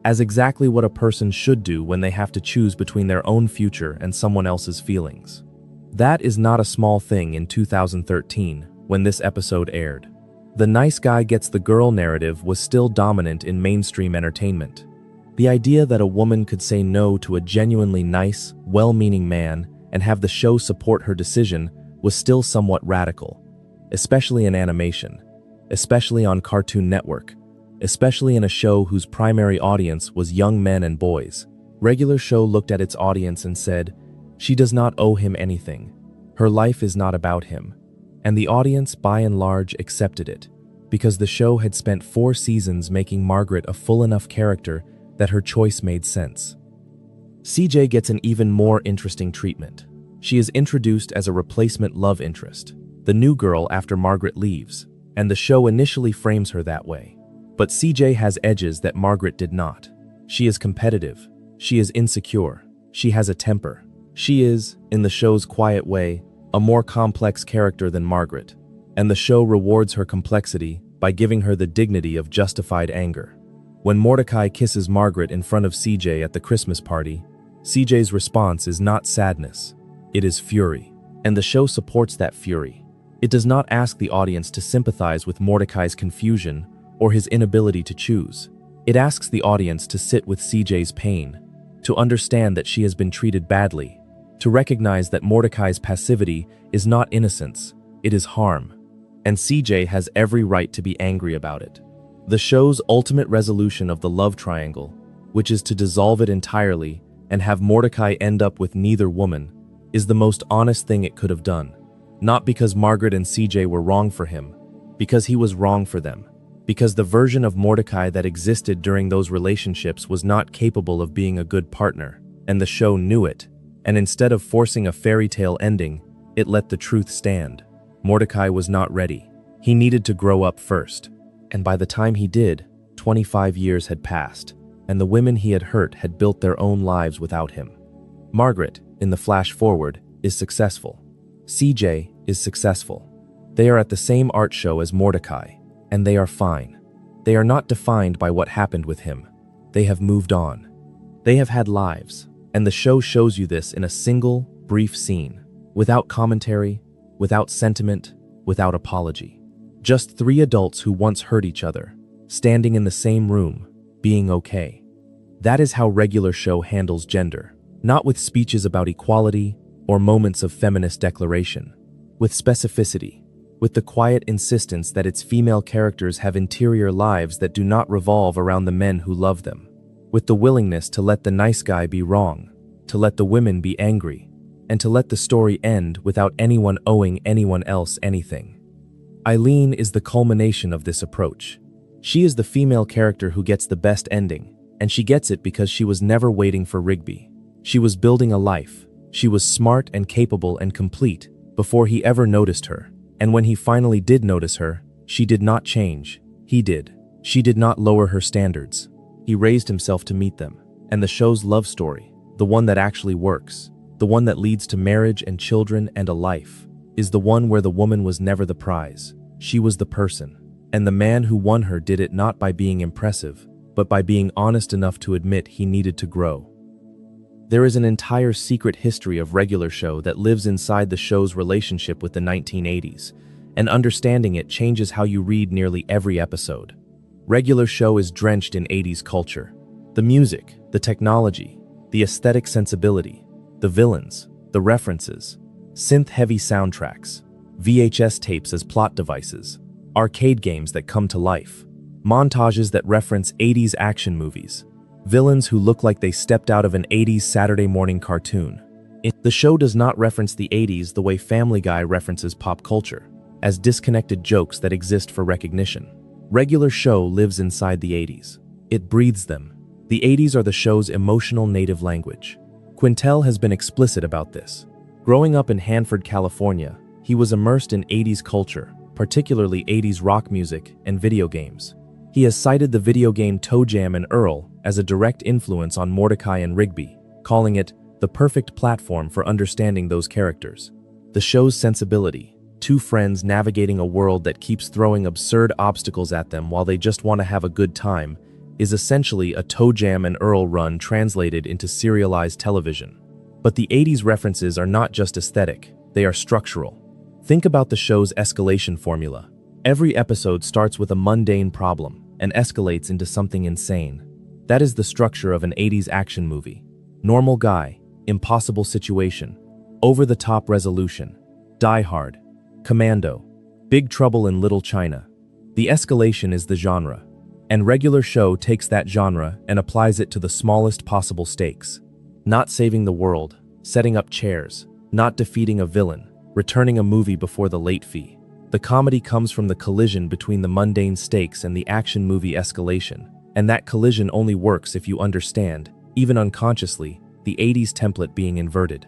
as exactly what a person should do when they have to choose between their own future and someone else's feelings. That is not a small thing in 2013 when this episode aired. The nice guy gets the girl narrative was still dominant in mainstream entertainment. The idea that a woman could say no to a genuinely nice, well-meaning man and have the show support her decision was still somewhat radical, especially in animation, especially on Cartoon Network, especially in a show whose primary audience was young men and boys. Regular Show looked at its audience and said, "She does not owe him anything. Her life is not about him." And the audience, by and large, accepted it, because the show had spent 4 seasons making Margaret a full enough character that her choice made sense. CJ gets an even more interesting treatment. She is introduced as a replacement love interest, the new girl after Margaret leaves, and the show initially frames her that way. But CJ has edges that Margaret did not. She is competitive. She is insecure. She has a temper. She is, in the show's quiet way, a more complex character than Margaret, and the show rewards her complexity by giving her the dignity of justified anger. When Mordecai kisses Margaret in front of CJ at the Christmas party, CJ's response is not sadness, it is fury, and the show supports that fury. It does not ask the audience to sympathize with Mordecai's confusion or his inability to choose. It asks the audience to sit with CJ's pain, to understand that she has been treated badly, to recognize that Mordecai's passivity is not innocence, it is harm. And CJ has every right to be angry about it. The show's ultimate resolution of the love triangle, which is to dissolve it entirely and have Mordecai end up with neither woman, is the most honest thing it could have done. Not because Margaret and CJ were wrong for him, because he was wrong for them. Because the version of Mordecai that existed during those relationships was not capable of being a good partner, and the show knew it, and instead of forcing a fairy tale ending, it let the truth stand. Mordecai was not ready. He needed to grow up first. And by the time he did, 25 years had passed, and the women he had hurt had built their own lives without him. Margaret, in the flash forward, is successful. CJ is successful. They are at the same art show as Mordecai, and they are fine. They are not defined by what happened with him. They have moved on. They have had lives, and the show shows you this in a single, brief scene, without commentary, without sentiment, without apology. Just 3 adults who once hurt each other, standing in the same room, being okay. That is how Regular Show handles gender, not with speeches about equality or moments of feminist declaration, with specificity, with the quiet insistence that its female characters have interior lives that do not revolve around the men who love them, with the willingness to let the nice guy be wrong, to let the women be angry, and to let the story end without anyone owing anyone else anything. Eileen is the culmination of this approach. She is the female character who gets the best ending, and she gets it because she was never waiting for Rigby. She was building a life. She was smart and capable and complete before he ever noticed her. And when he finally did notice her, she did not change. He did. She did not lower her standards. He raised himself to meet them. And the show's love story, the one that actually works, the one that leads to marriage and children and a life, is the one where the woman was never the prize. She was the person. And the man who won her did it not by being impressive, but by being honest enough to admit he needed to grow. There is an entire secret history of Regular Show that lives inside the show's relationship with the 1980s, and understanding it changes how you read nearly every episode. Regular Show is drenched in 80s culture. The music, the technology, the aesthetic sensibility, the villains, the references, synth-heavy soundtracks, VHS tapes as plot devices, arcade games that come to life, montages that reference 80s action movies, villains who look like they stepped out of an 80s Saturday morning cartoon. The show does not reference the 80s the way Family Guy references pop culture, as disconnected jokes that exist for recognition. Regular Show lives inside the 80s. It breathes them. The 80s are the show's emotional native language. Quintel has been explicit about this. Growing up in Hanford, California, he was immersed in 80s culture, particularly 80s rock music and video games. He has cited the video game Toe Jam and Earl as a direct influence on Mordecai and Rigby, calling it the perfect platform for understanding those characters. The show's sensibility, two friends navigating a world that keeps throwing absurd obstacles at them while they just want to have a good time, is essentially a Toe Jam and Earl run translated into serialized television. But the 80s references are not just aesthetic, they are structural. Think about the show's escalation formula. Every episode starts with a mundane problem and escalates into something insane. That is the structure of an 80s action movie. Normal guy, impossible situation, over-the-top resolution, Die Hard, Commando, Big Trouble in Little China. The escalation is the genre, and Regular Show takes that genre and applies it to the smallest possible stakes. Not saving the world, setting up chairs, not defeating a villain, returning a movie before the late fee. The comedy comes from the collision between the mundane stakes and the action movie escalation, and that collision only works if you understand, even unconsciously, the 80s template being inverted.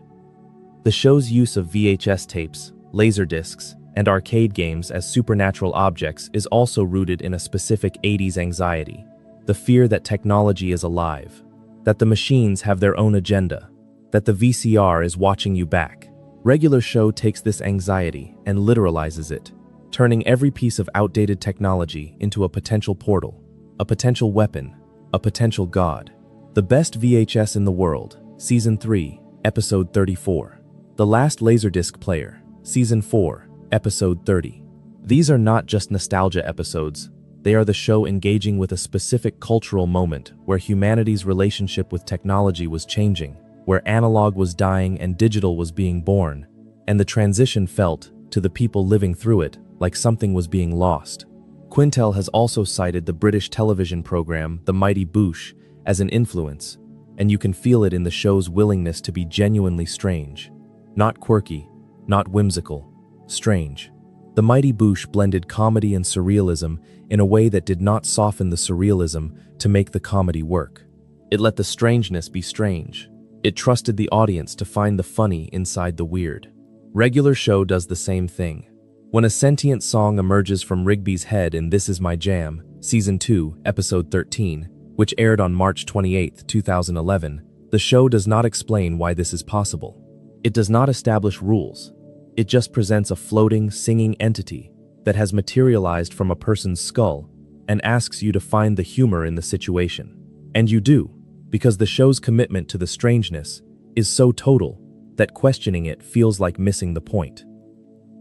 The show's use of VHS tapes, laserdiscs, and arcade games as supernatural objects is also rooted in a specific 80s anxiety, the fear that technology is alive, that the machines have their own agenda, that the VCR is watching you back. Regular Show takes this anxiety and literalizes it, turning every piece of outdated technology into a potential portal, a potential weapon, a potential god. The best VHS in the world, Season 3, Episode 34. The Last Laserdisc Player, Season 4, Episode 30. These are not just nostalgia episodes, they are the show engaging with a specific cultural moment where humanity's relationship with technology was changing, where analog was dying and digital was being born, and the transition felt, to the people living through it, like something was being lost. Quintel has also cited the British television program The Mighty Boosh as an influence, and you can feel it in the show's willingness to be genuinely strange. Not quirky, not whimsical, strange. The Mighty Boosh blended comedy and surrealism in a way that did not soften the surrealism to make the comedy work. It let the strangeness be strange. It trusted the audience to find the funny inside the weird. Regular Show does the same thing. When a sentient song emerges from Rigby's head in This Is My Jam, Season 2, Episode 13, which aired on March 28, 2011, the show does not explain why this is possible. It does not establish rules. It just presents a floating, singing entity that has materialized from a person's skull and asks you to find the humor in the situation. And you do, because the show's commitment to the strangeness is so total that questioning it feels like missing the point.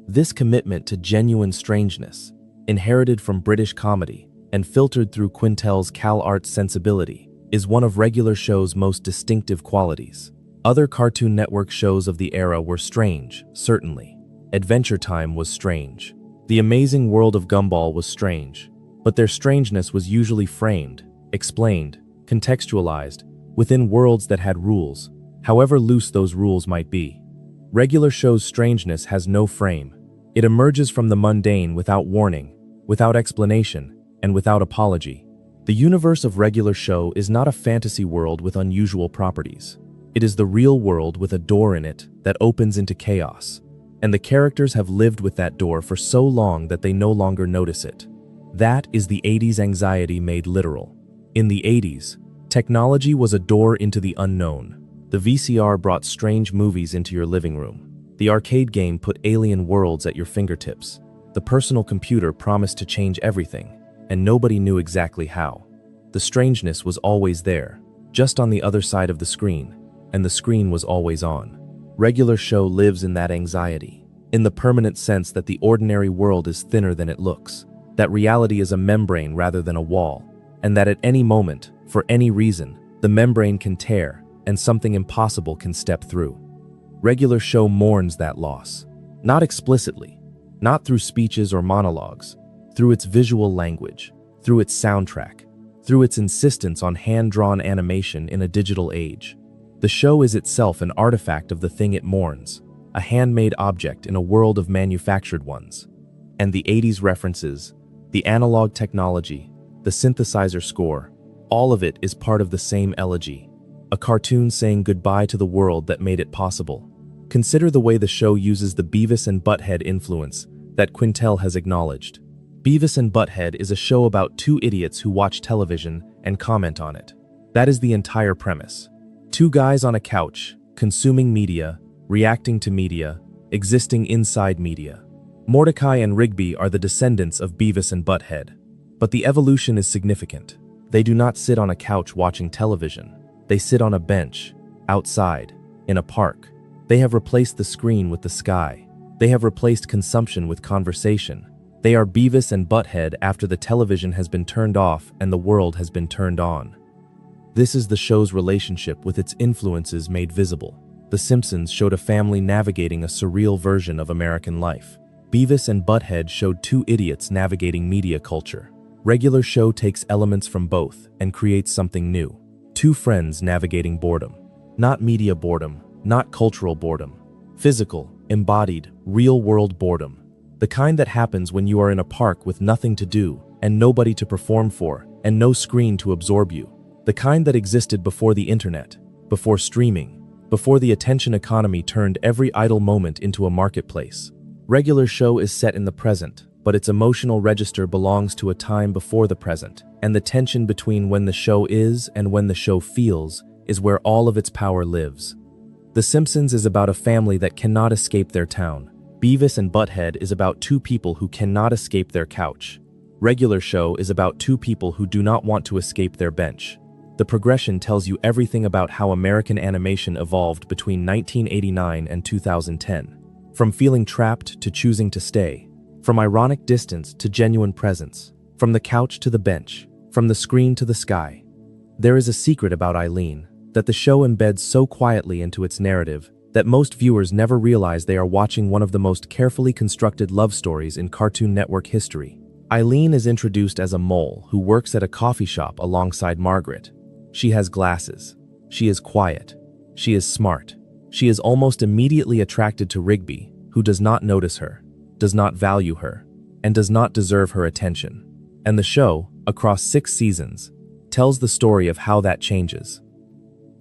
This commitment to genuine strangeness, inherited from British comedy and filtered through Quintel's CalArts sensibility, is one of Regular Show's most distinctive qualities. Other Cartoon Network shows of the era were strange, certainly. Adventure Time was strange. The Amazing World of Gumball was strange, but their strangeness was usually framed, explained, contextualized, within worlds that had rules, however loose those rules might be. Regular Show's strangeness has no frame. It emerges from the mundane without warning, without explanation, and without apology. The universe of Regular Show is not a fantasy world with unusual properties. It is the real world with a door in it that opens into chaos, and the characters have lived with that door for so long that they no longer notice it. That is the 80s anxiety made literal. In the 80s, technology was a door into the unknown. The VCR brought strange movies into your living room. The arcade game put alien worlds at your fingertips. The personal computer promised to change everything, and nobody knew exactly how. The strangeness was always there, just on the other side of the screen, and the screen was always on. Regular Show lives in that anxiety, in the permanent sense that the ordinary world is thinner than it looks, that reality is a membrane rather than a wall, and that at any moment, for any reason, the membrane can tear and something impossible can step through. Regular Show mourns that loss, not explicitly, not through speeches or monologues, through its visual language, through its soundtrack, through its insistence on hand-drawn animation in a digital age. The show is itself an artifact of the thing it mourns, a handmade object in a world of manufactured ones. And the 80s references, the analog technology, the synthesizer score, all of it is part of the same elegy, a cartoon saying goodbye to the world that made it possible. Consider the way the show uses the Beavis and Butt-Head influence that Quintel has acknowledged. Beavis and Butt-Head is a show about two idiots who watch television and comment on it. That is the entire premise. Two guys on a couch, consuming media, reacting to media, existing inside media. Mordecai and Rigby are the descendants of Beavis and Butt-Head. But the evolution is significant. They do not sit on a couch watching television. They sit on a bench, outside, in a park. They have replaced the screen with the sky. They have replaced consumption with conversation. They are Beavis and Butt-Head after the television has been turned off and the world has been turned on. This is the show's relationship with its influences made visible. The Simpsons showed a family navigating a surreal version of American life. Beavis and Butt-Head showed two idiots navigating media culture. Regular Show takes elements from both and creates something new. Two friends navigating boredom. Not media boredom, not cultural boredom. Physical, embodied, real-world boredom. The kind that happens when you are in a park with nothing to do and nobody to perform for and no screen to absorb you. The kind that existed before the internet, before streaming, before the attention economy turned every idle moment into a marketplace. Regular Show is set in the present, but its emotional register belongs to a time before the present, and the tension between when the show is and when the show feels is where all of its power lives. The Simpsons is about a family that cannot escape their town. Beavis and Butt-Head is about two people who cannot escape their couch. Regular Show is about two people who do not want to escape their bench. The progression tells you everything about how American animation evolved between 1989 and 2010. From feeling trapped to choosing to stay. From ironic distance to genuine presence. From the couch to the bench. From the screen to the sky. There is a secret about Eileen that the show embeds so quietly into its narrative that most viewers never realize they are watching one of the most carefully constructed love stories in Cartoon Network history. Eileen is introduced as a mole who works at a coffee shop alongside Margaret. She has glasses. She is quiet. She is smart. She is almost immediately attracted to Rigby, who does not notice her, does not value her, and does not deserve her attention. And the show, across 6 seasons, tells the story of how that changes.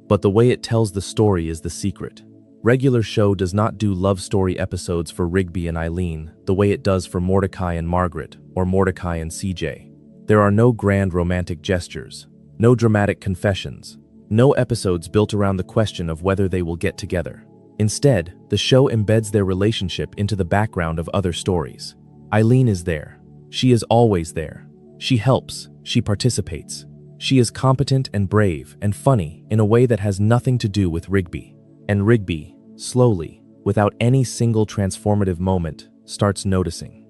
But the way it tells the story is the secret. Regular Show does not do love story episodes for Rigby and Eileen the way it does for Mordecai and Margaret or Mordecai and CJ. There are no grand romantic gestures, no dramatic confessions, no episodes built around the question of whether they will get together. Instead, the show embeds their relationship into the background of other stories. Eileen is there. She is always there. She helps. She participates. She is competent and brave and funny in a way that has nothing to do with Rigby. And Rigby, slowly, without any single transformative moment, starts noticing.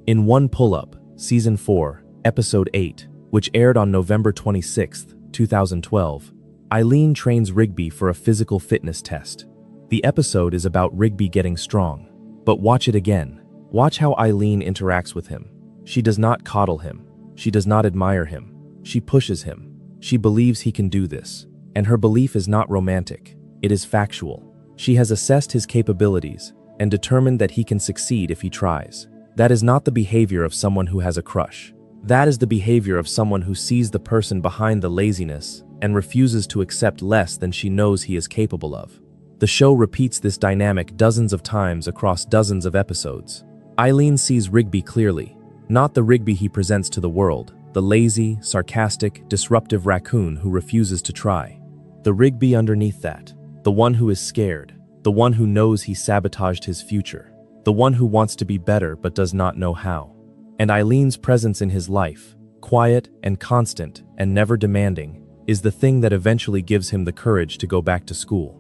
In One Pull-Up, Season 4, Episode 8, which aired on November 26, 2012, Eileen trains Rigby for a physical fitness test. The episode is about Rigby getting strong. But watch it again. Watch how Eileen interacts with him. She does not coddle him. She does not admire him. She pushes him. She believes he can do this. And her belief is not romantic. It is factual. She has assessed his capabilities and determined that he can succeed if he tries. That is not the behavior of someone who has a crush. That is the behavior of someone who sees the person behind the laziness and refuses to accept less than she knows he is capable of. The show repeats this dynamic dozens of times across dozens of episodes. Eileen sees Rigby clearly, not the Rigby he presents to the world, the lazy, sarcastic, disruptive raccoon who refuses to try. The Rigby underneath that, the one who is scared, the one who knows he sabotaged his future, the one who wants to be better but does not know how. And Eileen's presence in his life, quiet and constant and never demanding, is the thing that eventually gives him the courage to go back to school.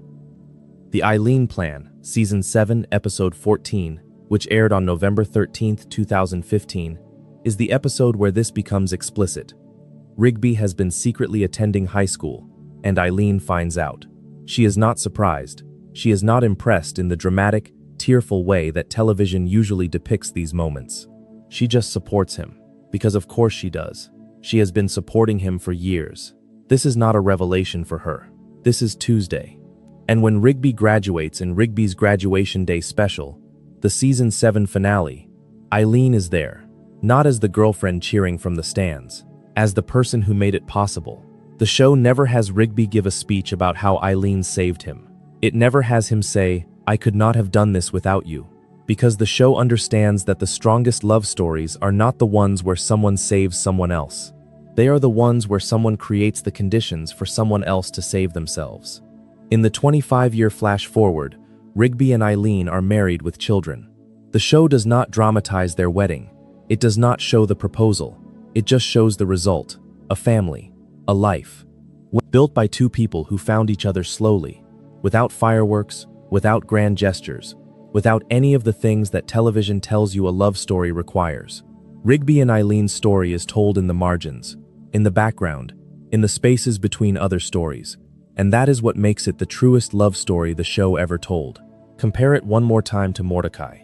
The Eileen Plan, Season 7, Episode 14, which aired on November 13, 2015, is the episode where this becomes explicit. Rigby has been secretly attending high school, and Eileen finds out. She is not surprised. She is not impressed in the dramatic, tearful way that television usually depicts these moments. She just supports him, because of course she does. She has been supporting him for years. This is not a revelation for her. This is Tuesday. And when Rigby graduates in Rigby's Graduation Day special, the Season 7 finale, Eileen is there. Not as the girlfriend cheering from the stands, as the person who made it possible. The show never has Rigby give a speech about how Eileen saved him. It never has him say, "I could not have done this without you." Because the show understands that the strongest love stories are not the ones where someone saves someone else. They are the ones where someone creates the conditions for someone else to save themselves. In the 25-year flash forward, Rigby and Eileen are married with children. The show does not dramatize their wedding. It does not show the proposal. It just shows the result, a family, a life, built by two people who found each other slowly, without fireworks, without grand gestures, without any of the things that television tells you a love story requires. Rigby and Eileen's story is told in the margins, in the background, in the spaces between other stories, and that is what makes it the truest love story the show ever told. Compare it one more time to Mordecai.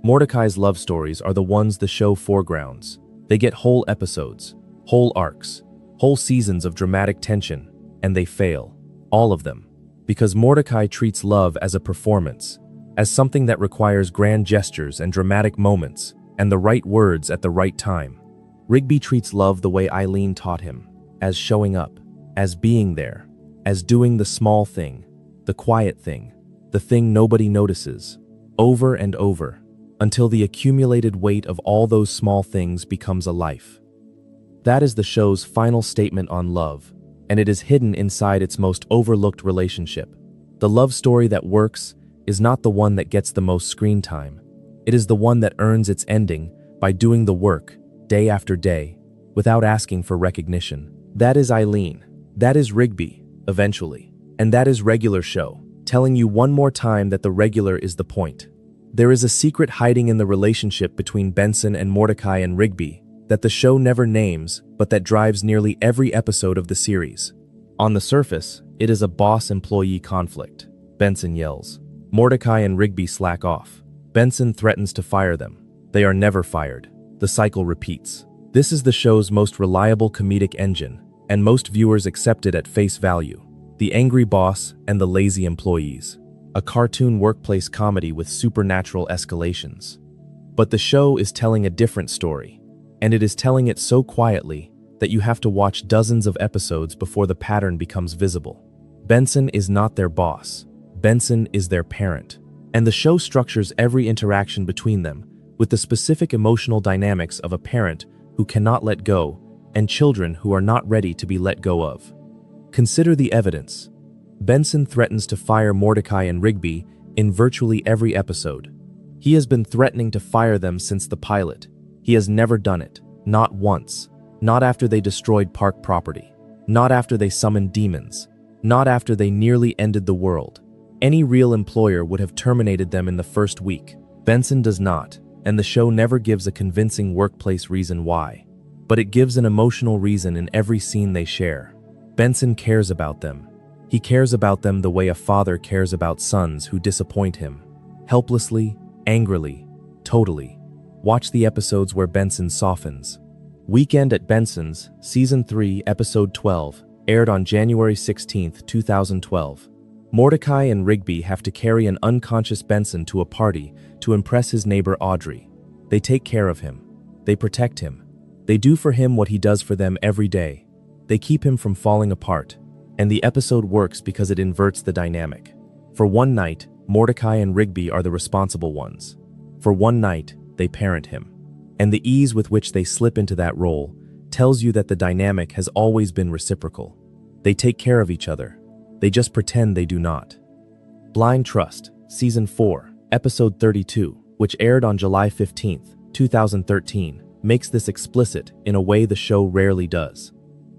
Mordecai's love stories are the ones the show foregrounds. They get whole episodes, whole arcs, whole seasons of dramatic tension, and they fail. All of them. Because Mordecai treats love as a performance, as something that requires grand gestures and dramatic moments, and the right words at the right time. Rigby treats love the way Eileen taught him, as showing up, as being there, as doing the small thing, the quiet thing, the thing nobody notices, over and over, until the accumulated weight of all those small things becomes a life. That is the show's final statement on love, and it is hidden inside its most overlooked relationship. The love story that works is not the one that gets the most screen time. It is the one that earns its ending by doing the work, day after day, without asking for recognition. That is Eileen. That is Rigby, eventually. And that is Regular Show, telling you one more time that the regular is the point. There is a secret hiding in the relationship between Benson and Mordecai and Rigby that the show never names, but that drives nearly every episode of the series. On the surface, it is a boss-employee conflict. Benson yells. Mordecai and Rigby slack off. Benson threatens to fire them. They are never fired. The cycle repeats. This is the show's most reliable comedic engine, and most viewers accept it at face value. The angry boss and the lazy employees. A cartoon workplace comedy with supernatural escalations. But the show is telling a different story, and it is telling it so quietly that you have to watch dozens of episodes before the pattern becomes visible. Benson is not their boss. Benson is their parent. And the show structures every interaction between them with the specific emotional dynamics of a parent who cannot let go and children who are not ready to be let go of. Consider the evidence. Benson threatens to fire Mordecai and Rigby in virtually every episode. He has been threatening to fire them since the pilot. He has never done it, not once. Not after they destroyed park property. Not after they summoned demons. Not after they nearly ended the world. Any real employer would have terminated them in the first week. Benson does not, and the show never gives a convincing workplace reason why. But it gives an emotional reason in every scene they share. Benson cares about them. He cares about them the way a father cares about sons who disappoint him. Helplessly, angrily, totally. Watch the episodes where Benson softens. Weekend at Benson's, Season 3, Episode 12, aired on January 16, 2012. Mordecai and Rigby have to carry an unconscious Benson to a party to impress his neighbor Audrey. They take care of him. They protect him. They do for him what he does for them every day. They keep him from falling apart. And the episode works because it inverts the dynamic. For one night, Mordecai and Rigby are the responsible ones. For one night, they parent him. And the ease with which they slip into that role tells you that the dynamic has always been reciprocal. They take care of each other. They just pretend they do not. Blind Trust, Season 4, Episode 32, which aired on July 15, 2013, makes this explicit in a way the show rarely does.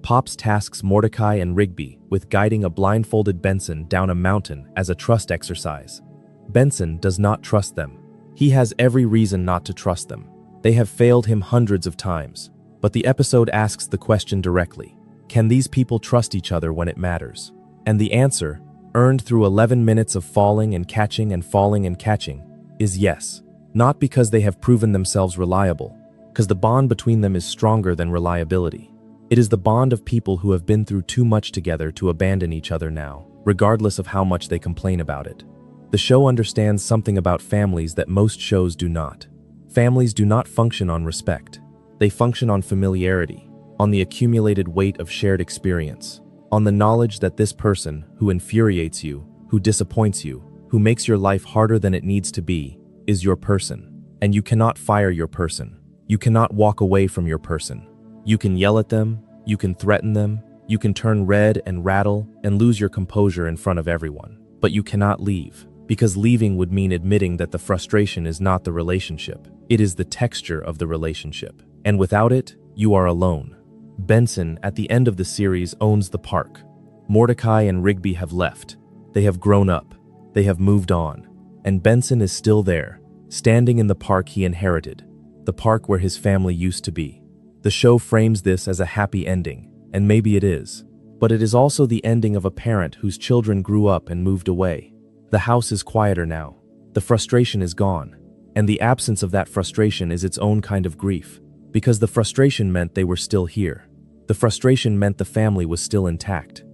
Pops tasks Mordecai and Rigby with guiding a blindfolded Benson down a mountain as a trust exercise. Benson does not trust them. He has every reason not to trust them. They have failed him hundreds of times. But the episode asks the question directly: can these people trust each other when it matters? And the answer, earned through 11 minutes of falling and catching and falling and catching, is yes. Not because they have proven themselves reliable, because the bond between them is stronger than reliability. It is the bond of people who have been through too much together to abandon each other now, regardless of how much they complain about it. The show understands something about families that most shows do not. Families do not function on respect. They function on familiarity, on the accumulated weight of shared experience, on the knowledge that this person who infuriates you, who disappoints you, who makes your life harder than it needs to be, is your person. And you cannot fire your person. You cannot walk away from your person. You can yell at them, you can threaten them, you can turn red and rattle and lose your composure in front of everyone. But you cannot leave, because leaving would mean admitting that the frustration is not the relationship. It is the texture of the relationship. And without it, you are alone. Benson, at the end of the series, owns the park. Mordecai and Rigby have left. They have grown up. They have moved on. And Benson is still there, standing in the park he inherited, the park where his family used to be. The show frames this as a happy ending, and maybe it is. But it is also the ending of a parent whose children grew up and moved away. The house is quieter now. The frustration is gone. And the absence of that frustration is its own kind of grief. Because the frustration meant they were still here. The frustration meant the family was still intact.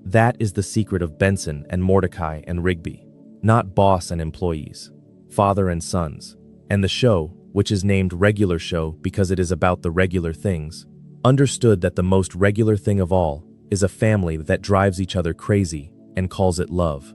That is the secret of Benson and Mordecai and Rigby. Not boss and employees. Father and sons. And the show, which is named Regular Show because it is about the regular things, understood that the most regular thing of all is a family that drives each other crazy and calls it love.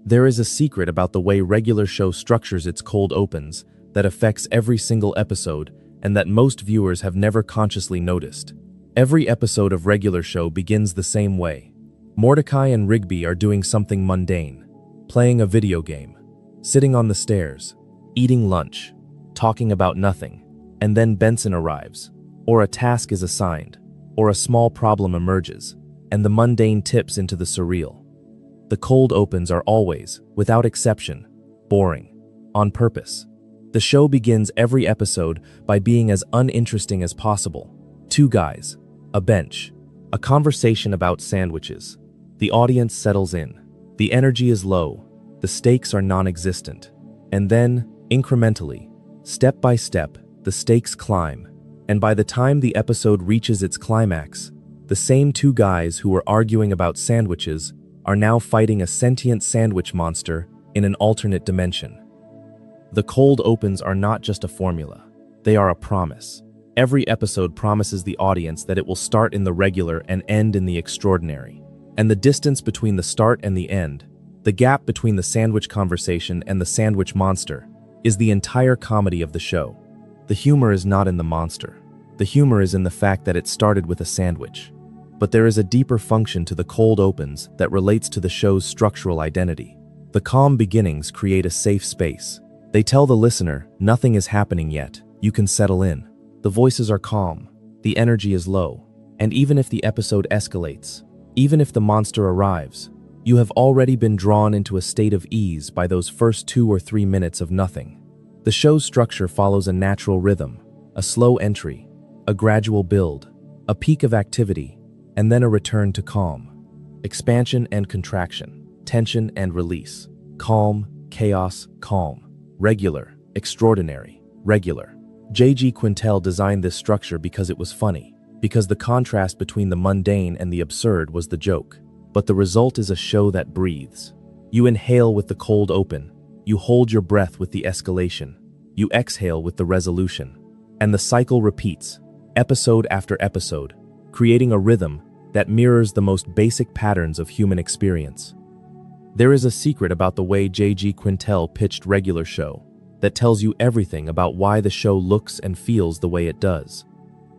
There is a secret about the way Regular Show structures its cold opens that affects every single episode and that most viewers have never consciously noticed. Every episode of Regular Show begins the same way. Mordecai and Rigby are doing something mundane, playing a video game, sitting on the stairs, eating lunch, talking about nothing, and then Benson arrives, or a task is assigned, or a small problem emerges, and the mundane tips into the surreal. The cold opens are always, without exception, boring, on purpose. The show begins every episode by being as uninteresting as possible. Two guys, a bench, a conversation about sandwiches. The audience settles in. The energy is low. The stakes are non-existent. And then, incrementally, step by step, the stakes climb. And by the time the episode reaches its climax, the same two guys who were arguing about sandwiches are now fighting a sentient sandwich monster in an alternate dimension. The cold opens are not just a formula. They are a promise. Every episode promises the audience that it will start in the regular and end in the extraordinary. And the distance between the start and the end, the gap between the sandwich conversation and the sandwich monster, is the entire comedy of the show. The humor is not in the monster. The humor is in the fact that it started with a sandwich. But there is a deeper function to the cold opens that relates to the show's structural identity. The calm beginnings create a safe space. They tell the listener, nothing is happening yet, you can settle in. The voices are calm, the energy is low, and even if the episode escalates, even if the monster arrives, you have already been drawn into a state of ease by those first 2 or 3 minutes of nothing. The show's structure follows a natural rhythm, a slow entry, a gradual build, a peak of activity, and then a return to calm. Expansion and contraction, tension and release, calm, chaos, calm. Regular, extraordinary, regular. J.G. Quintel designed this structure because it was funny, because the contrast between the mundane and the absurd was the joke. But the result is a show that breathes. You inhale with the cold open, you hold your breath with the escalation, you exhale with the resolution. And the cycle repeats, episode after episode, creating a rhythm that mirrors the most basic patterns of human experience. There is a secret about the way J.G. Quintel pitched Regular Show that tells you everything about why the show looks and feels the way it does.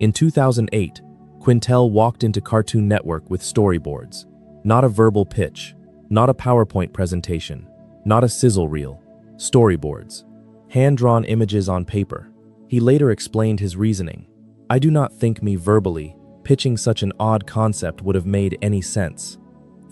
In 2008, Quintel walked into Cartoon Network with storyboards. Not a verbal pitch, not a PowerPoint presentation, not a sizzle reel. Storyboards. Hand-drawn images on paper. He later explained his reasoning. I do not think me verbally pitching such an odd concept would have made any sense.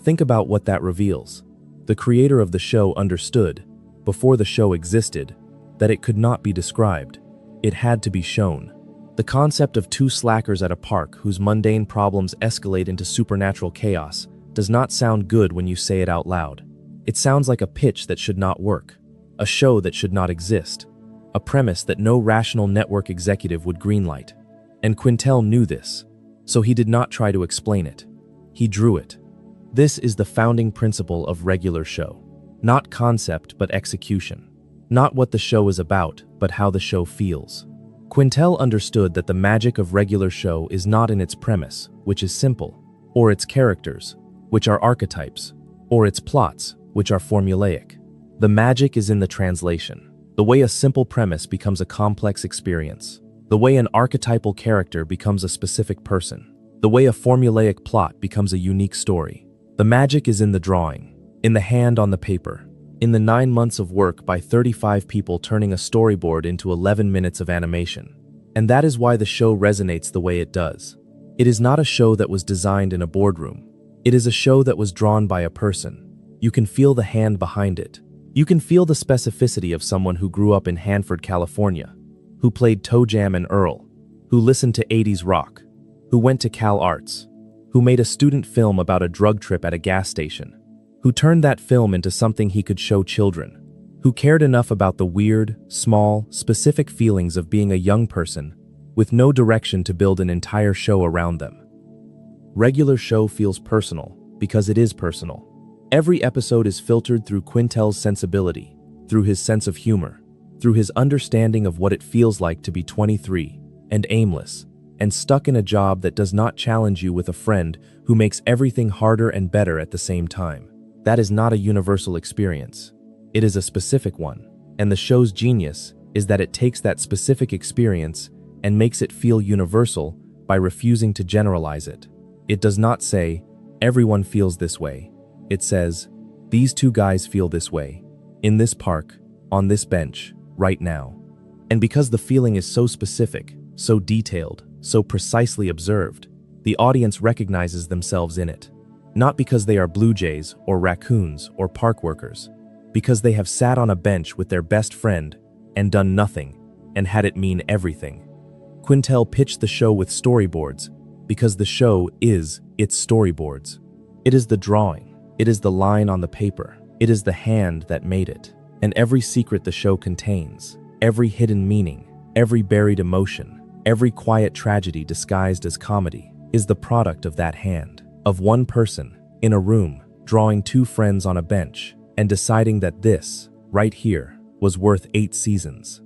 Think about what that reveals. The creator of the show understood, before the show existed, that it could not be described. It had to be shown. The concept of two slackers at a park whose mundane problems escalate into supernatural chaos does not sound good when you say it out loud. It sounds like a pitch that should not work, a show that should not exist, a premise that no rational network executive would greenlight. And Quintel knew this, so he did not try to explain it. He drew it. This is the founding principle of regular show. Not concept, but execution. Not what the show is about, but how the show feels. Quintel understood that the magic of regular show is not in its premise, which is simple, or its characters, which are archetypes, or its plots, which are formulaic. The magic is in the translation. The way a simple premise becomes a complex experience. The way an archetypal character becomes a specific person. The way a formulaic plot becomes a unique story. The magic is in the drawing, in the hand on the paper, in the 9 months of work by 35 people turning a storyboard into 11 minutes of animation. And that is why the show resonates the way it does. It is not a show that was designed in a boardroom. It is a show that was drawn by a person. You can feel the hand behind it. You can feel the specificity of someone who grew up in Hanford, California, who played Toe Jam and Earl, who listened to 80s rock, who went to CalArts, who made a student film about a drug trip at a gas station, who turned that film into something he could show children, who cared enough about the weird, small, specific feelings of being a young person with no direction to build an entire show around them. Regular show feels personal because it is personal. Every episode is filtered through Quintel's sensibility, through his sense of humor, through his understanding of what it feels like to be 23 and aimless and stuck in a job that does not challenge you with a friend who makes everything harder and better at the same time. That is not a universal experience. It is a specific one, and the show's genius is that it takes that specific experience and makes it feel universal by refusing to generalize it. It does not say, everyone feels this way. It says, these two guys feel this way, in this park, on this bench, right now. And because the feeling is so specific, so detailed, so precisely observed, the audience recognizes themselves in it. Not because they are blue jays or raccoons or park workers, because they have sat on a bench with their best friend and done nothing and had it mean everything. Quintel pitched the show with storyboards because the show is its storyboards. It is the drawing, it is the line on the paper, it is the hand that made it. And every secret the show contains, every hidden meaning, every buried emotion, every quiet tragedy disguised as comedy is the product of that hand, of one person in a room drawing two friends on a bench and deciding that this, right here, was worth 8 seasons.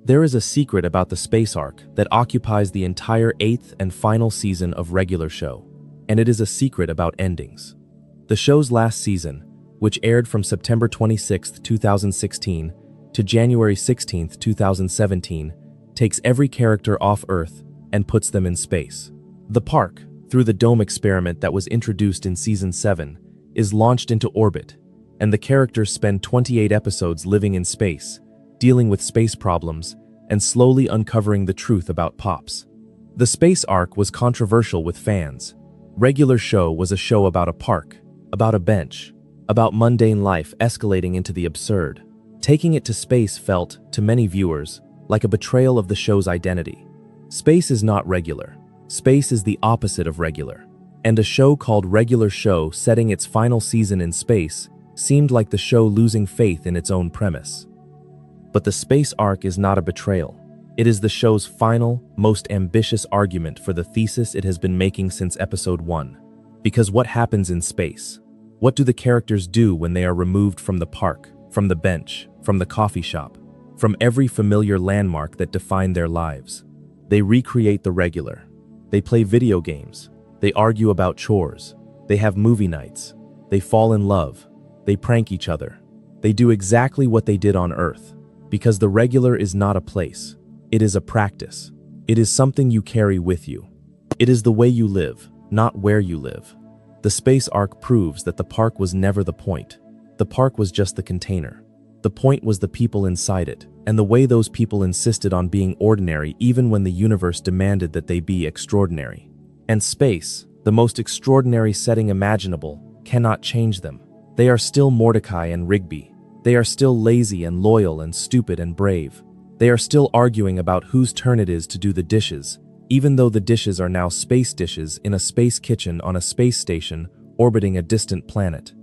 There is a secret about the space arc that occupies the entire 8th and final season of regular show, and it is a secret about endings. The show's last season, which aired from September 26, 2016 to January 16, 2017, takes every character off Earth and puts them in space. The park, through the dome experiment that was introduced in Season 7, is launched into orbit, and the characters spend 28 episodes living in space, dealing with space problems, and slowly uncovering the truth about Pops. The space arc was controversial with fans. Regular show was a show about a park, about a bench, about mundane life escalating into the absurd. Taking it to space felt, to many viewers, like a betrayal of the show's identity. Space is not regular. Space is the opposite of regular. And a show called Regular Show setting its final season in space seemed like the show losing faith in its own premise. But the space arc is not a betrayal. It is the show's final, most ambitious argument for the thesis it has been making since episode 1. Because what happens in space? What do the characters do when they are removed from the park, from the bench, from the coffee shop, from every familiar landmark that defined their lives? They recreate the regular. They play video games. They argue about chores. They have movie nights. They fall in love. They prank each other. They do exactly what they did on Earth. Because the regular is not a place. It is a practice. It is something you carry with you. It is the way you live, not where you live. The space arc proves that the park was never the point. The park was just the container. The point was the people inside it, and the way those people insisted on being ordinary even when the universe demanded that they be extraordinary. And space, the most extraordinary setting imaginable, cannot change them. They are still Mordecai and Rigby. They are still lazy and loyal and stupid and brave. They are still arguing about whose turn it is to do the dishes, even though the dishes are now space dishes in a space kitchen on a space station orbiting a distant planet.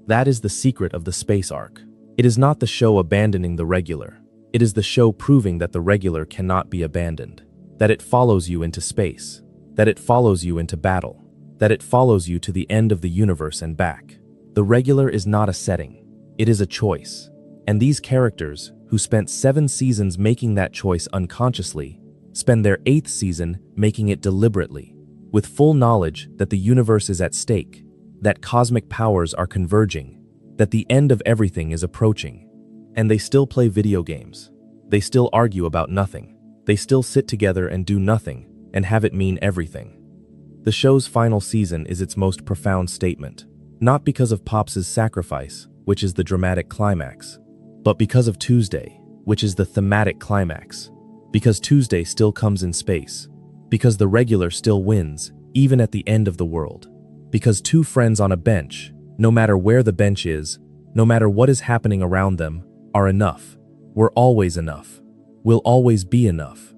That is the secret of the space arc. It is not the show abandoning the regular. It is the show proving that the regular cannot be abandoned, that it follows you into space, that it follows you into battle, that it follows you to the end of the universe and back. The regular is not a setting, it is a choice. And these characters, who spent 7 seasons making that choice unconsciously, spend their 8th season making it deliberately, with full knowledge that the universe is at stake, that cosmic powers are converging, that the end of everything is approaching. And they still play video games. They still argue about nothing. They still sit together and do nothing, and have it mean everything. The show's final season is its most profound statement, not because of Pops' sacrifice, which is the dramatic climax, but because of Tuesday, which is the thematic climax. Because Tuesday still comes in space. Because the regular still wins, even at the end of the world. Because two friends on a bench, no matter where the bench is, no matter what is happening around them, are enough. We're always enough. We'll always be enough.